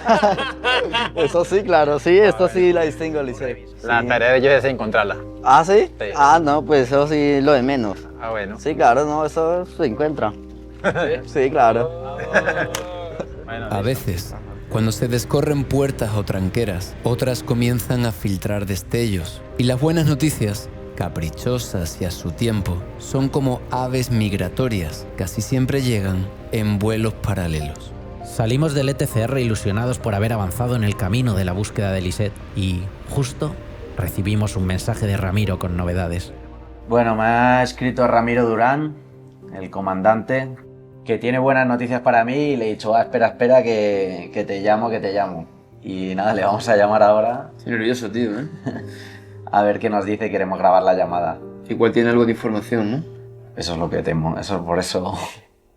Eso sí, claro, sí, esto sí la distingo, Lisset. La tarea de ellos es encontrarla. ¿Ah, sí? Sí. Ah, no, pues eso sí lo de menos. Ah, bueno. Sí, claro, no, eso se encuentra. Sí, claro. A veces, cuando se descorren puertas o tranqueras, otras comienzan a filtrar destellos. Y las buenas noticias, caprichosas y a su tiempo, son como aves migratorias, casi siempre llegan en vuelos paralelos. Salimos del ETCR ilusionados por haber avanzado en el camino de la búsqueda de Lisset y, justo, recibimos un mensaje de Ramiro con novedades. Bueno, me ha escrito Ramiro Durán, el comandante, que tiene buenas noticias para mí y le he dicho, espera, que te llamo. Y nada, le vamos a llamar ahora. Estoy nervioso, tío, ¿eh? A ver qué nos dice, queremos grabar la llamada. Igual tiene algo de información, ¿no? Eso es lo que temo, eso por eso...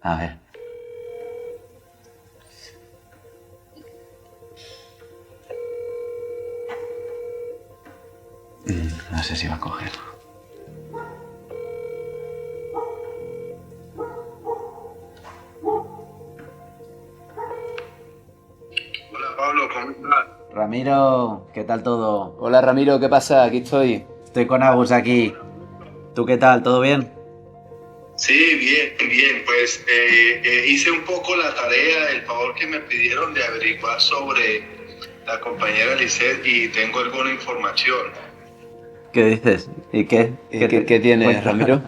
A ver. No sé si va a coger. Hola Pablo, ¿cómo estás? Ramiro, ¿qué tal todo? Hola Ramiro, ¿qué pasa? Aquí estoy. Estoy con Agus aquí. ¿Tú qué tal? ¿Todo bien? Sí, bien. Pues hice un poco la tarea, el favor que me pidieron de averiguar sobre la compañera Lisset y tengo alguna información. ¿Qué dices? ¿Y qué? ¿Qué tienes, Ramiro?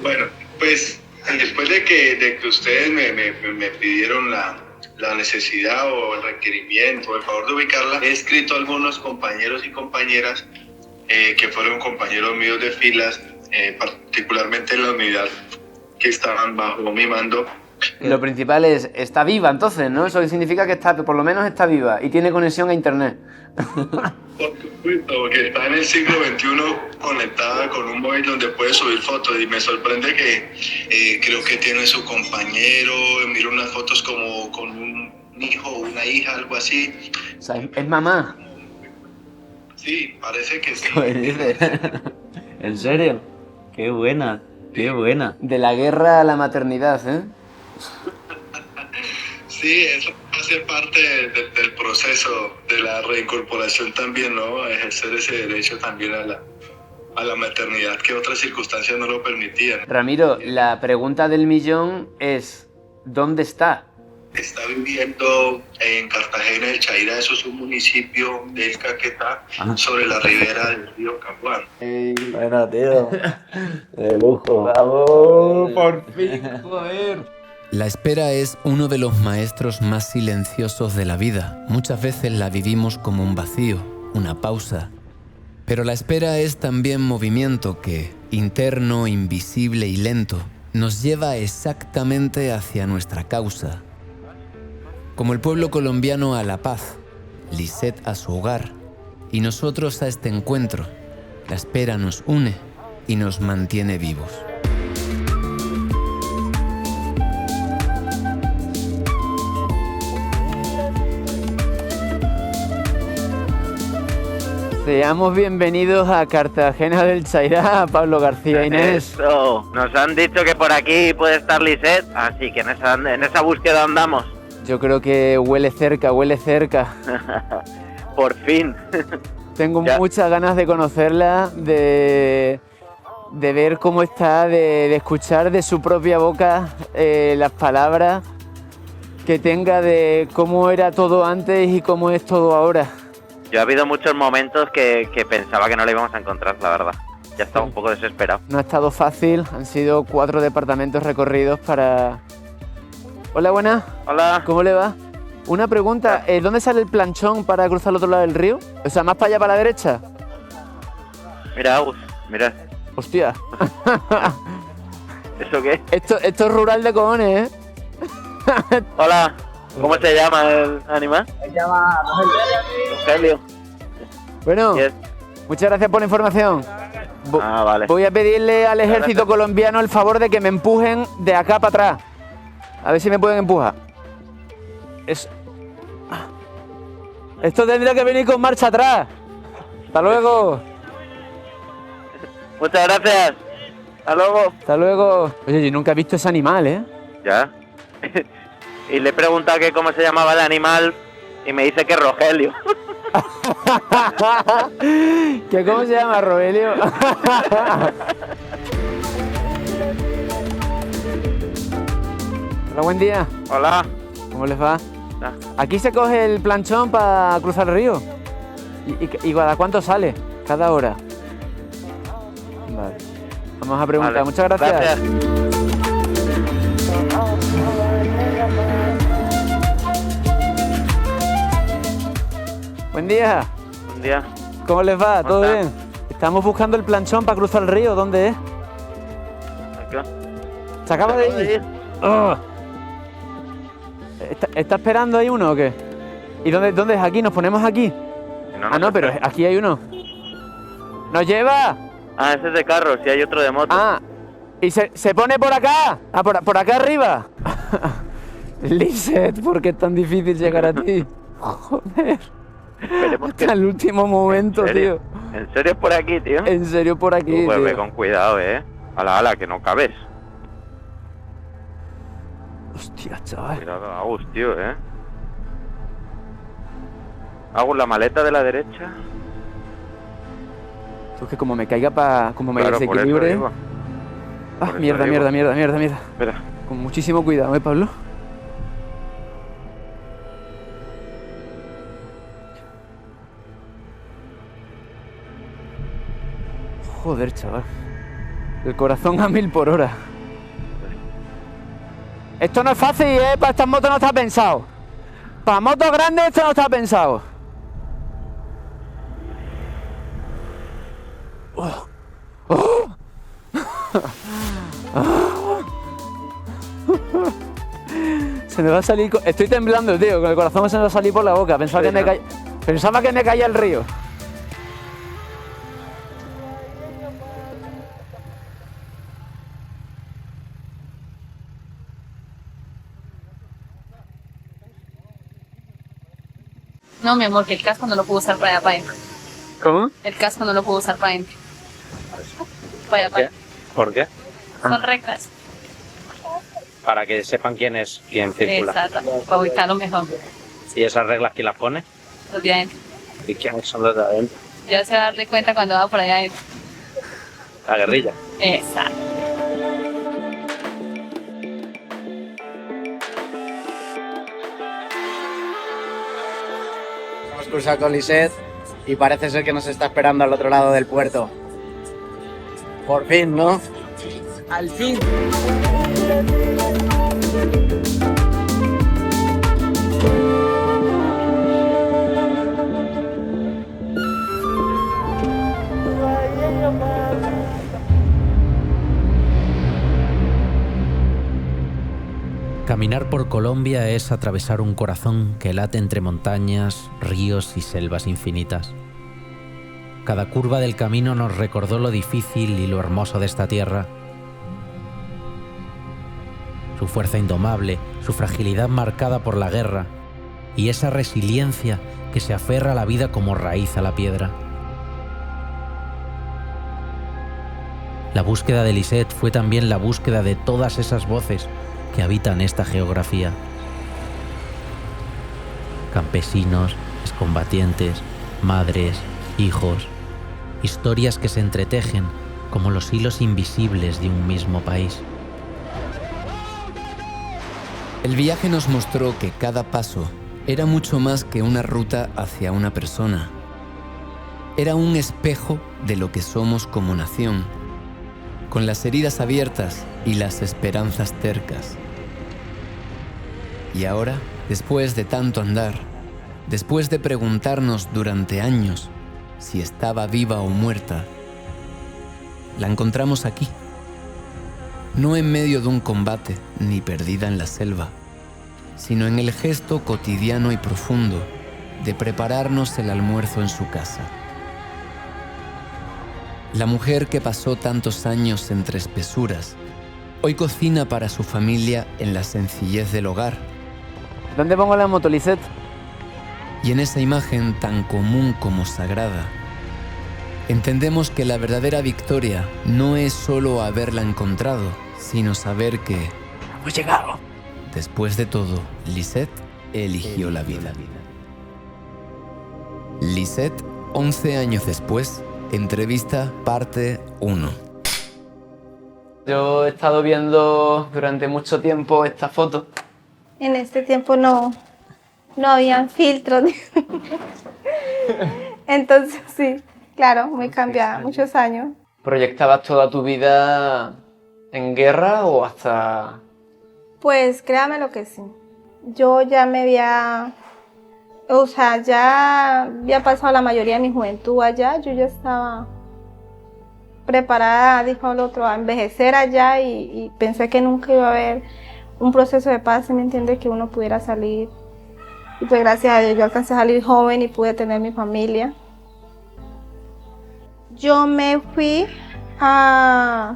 Bueno, pues después de que ustedes me pidieron la necesidad o el requerimiento, el favor de ubicarla, he escrito a algunos compañeros y compañeras que fueron compañeros míos de filas, particularmente en la unidad que estaban bajo mi mando. Lo principal es, está viva entonces, ¿no? Eso significa que por lo menos está viva y tiene conexión a internet. Por supuesto, que está en el siglo XXI conectada con un móvil donde puede subir fotos y me sorprende que creo que tiene su compañero, miro unas fotos como con un hijo o una hija, algo así. O sea, es mamá. Sí, parece que sí. ¿Qué dices? ¿En serio? Qué buena. De la guerra a la maternidad, ¿eh? Sí, eso hace parte del proceso de la reincorporación también, ¿no? Ejercer ese derecho también a la maternidad, que otras circunstancias no lo permitían. Ramiro, la pregunta del millón es, ¿dónde está? Está viviendo en Cartagena del Chaira, eso es un municipio del Caquetá, sobre la ribera del río Caguán. Bueno, tío. De lujo. ¡Bravo! ¡Por fin! ¡Joder! La espera es uno de los maestros más silenciosos de la vida. Muchas veces la vivimos como un vacío, una pausa. Pero la espera es también movimiento que, interno, invisible y lento, nos lleva exactamente hacia nuestra causa. Como el pueblo colombiano a la paz, Lisset a su hogar y nosotros a este encuentro. La espera nos une y nos mantiene vivos. Seamos bienvenidos a Cartagena del Chaira, Pablo García Inés. Eso, nos han dicho que por aquí puede estar Lisset, así que en esa búsqueda andamos. Yo creo que huele cerca. Por fin. Tengo muchas ganas de conocerla, de ver cómo está, de escuchar de su propia boca las palabras que tenga de cómo era todo antes y cómo es todo ahora. Yo ha habido muchos momentos que pensaba que no la íbamos a encontrar, la verdad. Ya estaba un poco desesperado. No ha estado fácil, han sido 4 departamentos recorridos para... Hola, buenas. Hola. ¿Cómo le va? Una pregunta, ¿dónde sale el planchón para cruzar al otro lado del río? O sea, más para allá, para la derecha. Mira, Agus, mira. Hostia. ¿Eso qué? Esto es rural de cojones, ¿eh? Hola. ¿Cómo se llama el animal? Se llama Rogelio. Bueno, muchas gracias por la información. Vale. Voy a pedirle al ejército colombiano el favor de que me empujen de acá para atrás. A ver si me pueden empujar. Esto tendría que venir con marcha atrás. Hasta luego. Muchas gracias. Hasta luego. Hasta luego. Oye, yo nunca he visto ese animal, ¿eh? Ya. Y le he preguntado que cómo se llamaba el animal y me dice que es Rogelio. ¿Que cómo se llama, Rogelio? Hola, buen día. Hola. ¿Cómo les va? Aquí se coge el planchón para cruzar el río. ¿Y cada cuánto sale? Cada hora. Vale. Vamos a preguntar. Vale. Muchas gracias. Buen día. Buen día. ¿Cómo les va? ¿Todo está? bien? Estamos buscando el planchón para cruzar el río. ¿Dónde es? Acá. ¿Se acaba de ir? Oh. ¿Está esperando ahí uno o qué? ¿Y dónde es? ¿Aquí? ¿Nos ponemos aquí? No, pero aquí hay uno. ¿Nos lleva? Ah, ese es de carro, si hay otro de moto. Ah, ¿y se pone por acá? Ah, por acá arriba. Lisette, ¿por qué es tan difícil llegar a ti? Joder. Esperemos Hasta el último momento, tío. ¿En serio es por aquí, tío? En serio por aquí, Pues ve tío. con cuidado, ala, que no cabes. Hostia, chaval. Cuidado, Agus, tío, Agus, la maleta de la derecha. Es que como me caiga como me Claro, por eso desequilibre. digo. Ah, Por eso mierda. Espera. Con muchísimo cuidado, Pablo? Joder, chaval. El corazón a 1000 por hora. Esto no es fácil, para estas motos no está pensado. Para motos grandes esto no está pensado. Se me va a salir... Estoy temblando, tío, con el corazón se me va a salir por la boca. Pensaba que me caía el río. No, mi amor, que el casco no lo puedo usar para allá para adentro. ¿Cómo? El casco no lo puedo usar para adentro. Para allá para adentro. ¿Por qué? Son reglas. Para que sepan quién circula. Exacto, para ubicarlo mejor. ¿Y esas reglas quién las pone? Los de adentro. ¿Y quiénes son los de adentro? Ya se va a dar de cuenta cuando va por allá adentro. La guerrilla. Exacto. Hemos cruzado con Lisette y parece ser que nos está esperando al otro lado del puerto. Por fin, ¿no? Al fin. Caminar por Colombia es atravesar un corazón que late entre montañas, ríos y selvas infinitas. Cada curva del camino nos recordó lo difícil y lo hermoso de esta tierra. Su fuerza indomable, su fragilidad marcada por la guerra y esa resiliencia que se aferra a la vida como raíz a la piedra. La búsqueda de Lisette fue también la búsqueda de todas esas voces que habitan esta geografía. Campesinos, excombatientes, madres, hijos, historias que se entretejen como los hilos invisibles de un mismo país. El viaje nos mostró que cada paso era mucho más que una ruta hacia una persona. Era un espejo de lo que somos como nación, con las heridas abiertas y las esperanzas tercas. Y ahora, después de tanto andar, después de preguntarnos durante años si estaba viva o muerta, la encontramos aquí. No en medio de un combate ni perdida en la selva, sino en el gesto cotidiano y profundo de prepararnos el almuerzo en su casa. La mujer que pasó tantos años entre espesuras, hoy cocina para su familia en la sencillez del hogar. ¿Dónde pongo la moto, Lisette? Y en esa imagen tan común como sagrada, entendemos que la verdadera victoria no es solo haberla encontrado, sino saber que hemos llegado. Después de todo, Lisette eligió la vida. Lisette, 11 años después, entrevista parte 1. Yo he estado viendo durante mucho tiempo esta foto. En este tiempo no habían filtros. Entonces sí, claro, muy cambiada, muchos años. ¿Proyectabas toda tu vida en guerra o hasta...? Pues créame lo que sí. Yo ya me había... O sea, ya había pasado la mayoría de mi juventud allá. Yo ya estaba preparada, dijo el otro, a envejecer allá y pensé que nunca iba a haber un proceso de paz, ¿sí me entiende? Que uno pudiera salir. Y pues gracias a Dios yo alcancé a salir joven y pude tener mi familia. Yo me fui a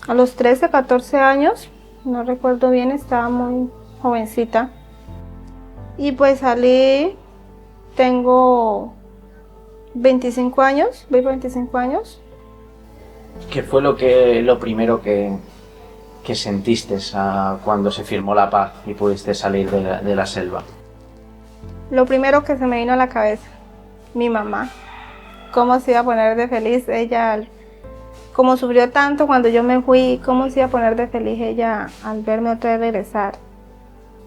los 13, 14 años, no recuerdo bien, estaba muy jovencita. Y pues salí, tengo 25 años, voy por 25 años. ¿Qué fue lo primero que sentiste cuando se firmó la paz y pudiste salir de la selva? Lo primero que se me vino a la cabeza, mi mamá. Cómo se iba a poner de feliz ella, como sufrió tanto cuando yo me fui, cómo se iba a poner de feliz ella al verme otra vez regresar.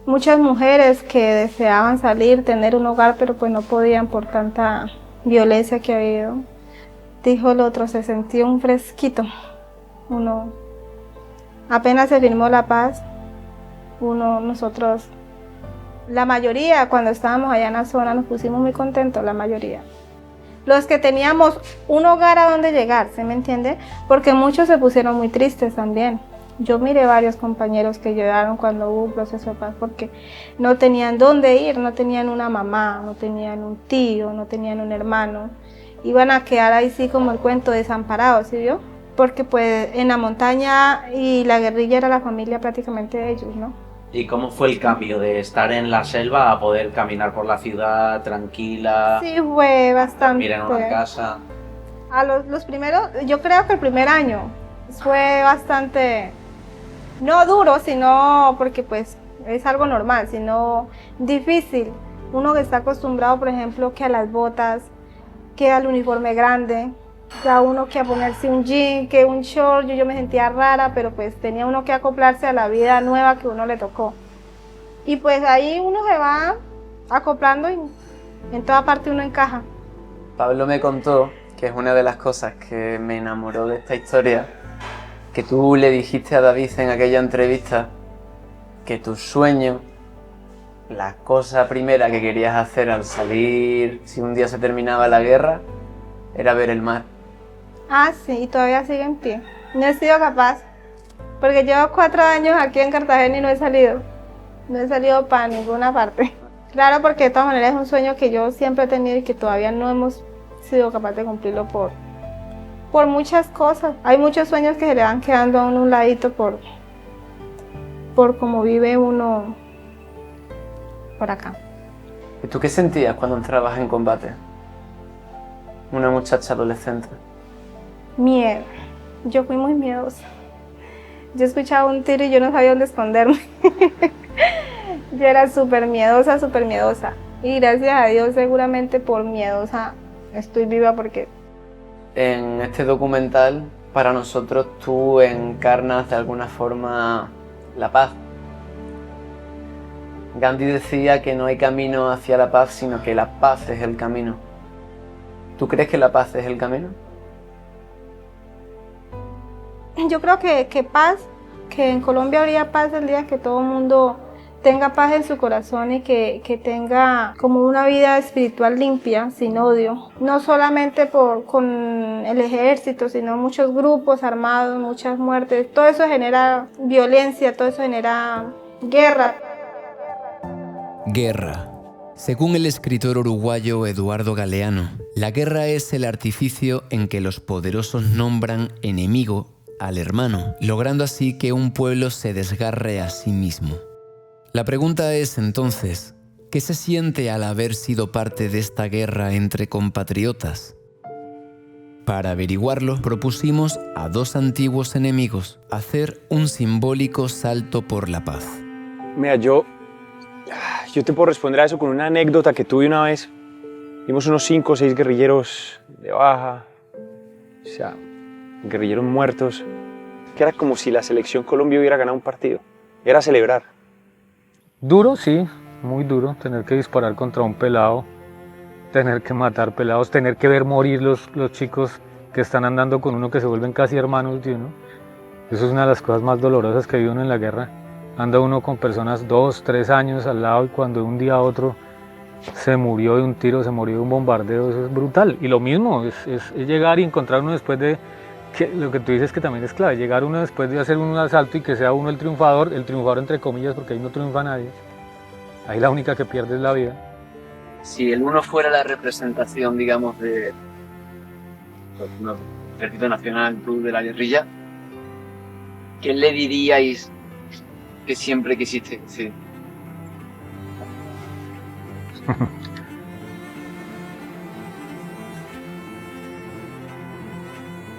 Muchas mujeres que deseaban salir, tener un hogar, pero pues no podían por tanta violencia que ha habido. Dijo el otro, se sentía un fresquito. Uno, apenas se firmó la paz, nosotros, la mayoría, cuando estábamos allá en la zona, nos pusimos muy contentos, la mayoría. Los que teníamos un hogar a donde llegar, ¿se me entiende? Porque muchos se pusieron muy tristes también. Yo miré varios compañeros que lloraron cuando hubo un proceso de paz porque no tenían dónde ir, no tenían una mamá, no tenían un tío, no tenían un hermano. Iban a quedar ahí sí como el cuento, desamparados, ¿sí vio? Porque pues en la montaña y la guerrilla era la familia prácticamente de ellos, ¿no? ¿Y cómo fue el cambio de estar en la selva a poder caminar por la ciudad tranquila? Sí, fue bastante. Dormir en una casa. A los primeros, yo creo que el primer año fue bastante, no duro, sino porque pues es algo normal, sino difícil. Uno que está acostumbrado, por ejemplo, que a las botas, que al uniforme grande, que a uno que a ponerse un jean, que un short, yo me sentía rara, pero pues tenía uno que acoplarse a la vida nueva que uno le tocó. Y pues ahí uno se va acoplando y en toda parte uno encaja. Pablo me contó, que es una de las cosas que me enamoró de esta historia, que tú le dijiste a David en aquella entrevista que tu sueño, la cosa primera que querías hacer al salir, si un día se terminaba la guerra, era ver el mar. Ah, sí, y todavía sigue en pie. No he sido capaz, porque llevo 4 años aquí en Cartagena y no he salido. No he salido para ninguna parte. Claro, porque de todas maneras es un sueño que yo siempre he tenido y que todavía no hemos sido capaces de cumplirlo por muchas cosas. Hay muchos sueños que se le van quedando a uno un ladito por cómo vive uno por acá. ¿Y tú qué sentías cuando entrabas en combate? Una muchacha adolescente. Miedo. Yo fui muy miedosa. Yo escuchaba un tiro y yo no sabía dónde esconderme. Yo era súper miedosa, súper miedosa. Y gracias a Dios, seguramente por miedosa estoy viva porque... En este documental, para nosotros, tú encarnas de alguna forma la paz. Gandhi decía que no hay camino hacia la paz, sino que la paz es el camino. ¿Tú crees que la paz es el camino? Yo creo que paz, que en Colombia habría paz el día que todo el mundo tenga paz en su corazón y que tenga como una vida espiritual limpia, sin odio. No solamente con el ejército, sino muchos grupos armados, muchas muertes. Todo eso genera violencia, todo eso genera guerra. Guerra. Según el escritor uruguayo Eduardo Galeano, la guerra es el artificio en que los poderosos nombran enemigo al hermano, logrando así que un pueblo se desgarre a sí mismo. La pregunta es entonces, ¿qué se siente al haber sido parte de esta guerra entre compatriotas? Para averiguarlo, propusimos a dos antiguos enemigos hacer un simbólico salto por la paz. Mira, yo te puedo responder a eso con una anécdota que tuve una vez. Vimos unos 5 o 6 guerrilleros de baja, o sea, guerrilleros muertos, que era como si la selección Colombia hubiera ganado un partido. Era celebrar. Duro, sí, muy duro, tener que disparar contra un pelado, tener que matar pelados, tener que ver morir los chicos que están andando con uno, que se vuelven casi hermanos de uno. Eso es una de las cosas más dolorosas que vive uno en la guerra. Anda uno con personas 2, 3 años al lado y cuando de un día a otro se murió de un tiro, se murió de un bombardeo, eso es brutal. Y lo mismo, es llegar y encontrar uno después de, que lo que tú dices que también es clave, llegar uno después de hacer un asalto y que sea uno el triunfador entre comillas, porque ahí no triunfa nadie. Ahí la única que pierde es la vida. Si el uno fuera la representación, digamos, de Ejército Nacional, tú de la guerrilla, ¿qué le diríais que siempre quisiste decir?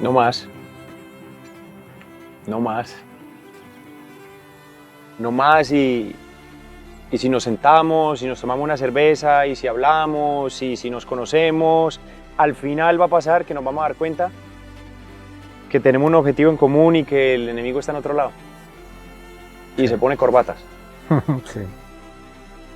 No más. No más. No más y si nos sentamos, si nos tomamos una cerveza, y si hablamos, y si nos conocemos, al final va a pasar que nos vamos a dar cuenta que tenemos un objetivo en común y que el enemigo está en otro lado. Y se pone corbatas. Sí.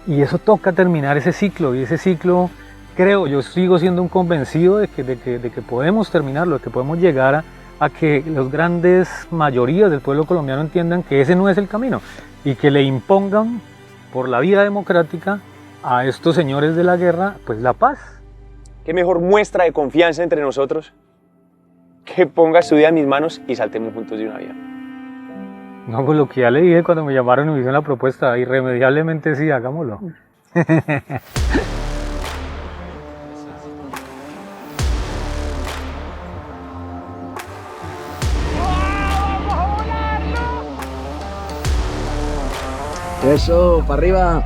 Y eso toca terminar ese ciclo, y ese ciclo, creo, yo sigo siendo un convencido de que podemos terminarlo, de que podemos llegar a que las grandes mayorías del pueblo colombiano entiendan que ese no es el camino y que le impongan por la vía democrática a estos señores de la guerra, pues la paz. ¿Qué mejor muestra de confianza entre nosotros que pongas tu vida en mis manos y saltemos juntos de una vida? No, pues lo que ya le dije cuando me llamaron y me hicieron la propuesta, irremediablemente sí, hagámoslo. Eso, para arriba.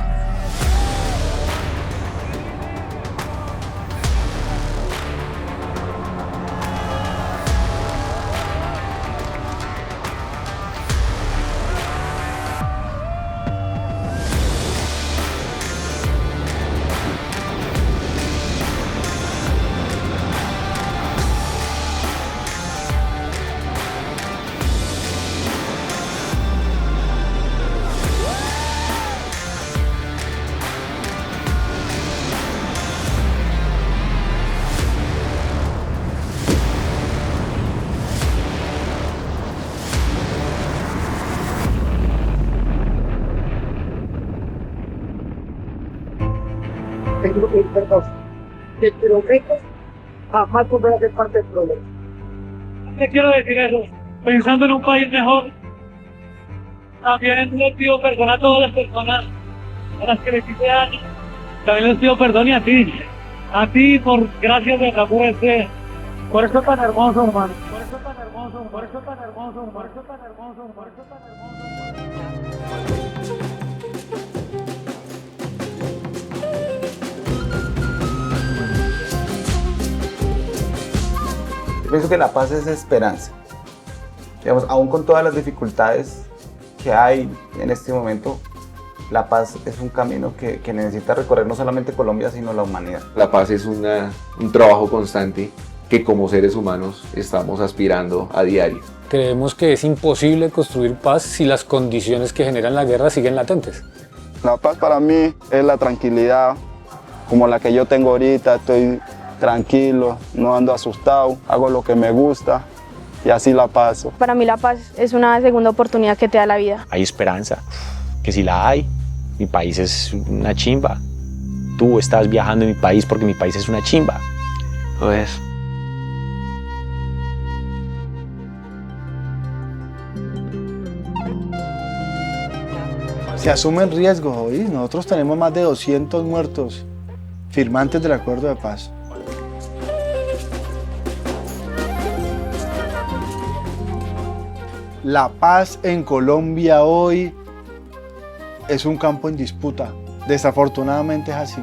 Que los ricos jamás podrán ser parte del problema. ¿Qué quiero decir eso? Pensando en un país mejor, también les pido perdón a todas las personas a las que les hice daño. También les pido perdón y a ti por gracias de la por eso tan hermoso, hermano. Por eso tan hermoso, por eso tan hermoso, por eso tan hermoso, por eso tan hermoso. Yo pienso que la paz es esperanza. Digamos, aún con todas las dificultades que hay en este momento, la paz es un camino que necesita recorrer no solamente Colombia, sino la humanidad. La paz es un trabajo constante que como seres humanos estamos aspirando a diario. Creemos que es imposible construir paz si las condiciones que generan la guerra siguen latentes. La paz para mí es la tranquilidad, como la que yo tengo ahorita. Estoy tranquilo, no ando asustado, hago lo que me gusta y así la paso. Para mí la paz es una segunda oportunidad que te da la vida. Hay esperanza, que si la hay, mi país es una chimba. Tú estás viajando en mi país porque mi país es una chimba. Lo es. Se asumen riesgos, ¿oí? Nosotros tenemos más de 200 muertos firmantes del acuerdo de paz. La paz en Colombia hoy es un campo en disputa. Desafortunadamente es así.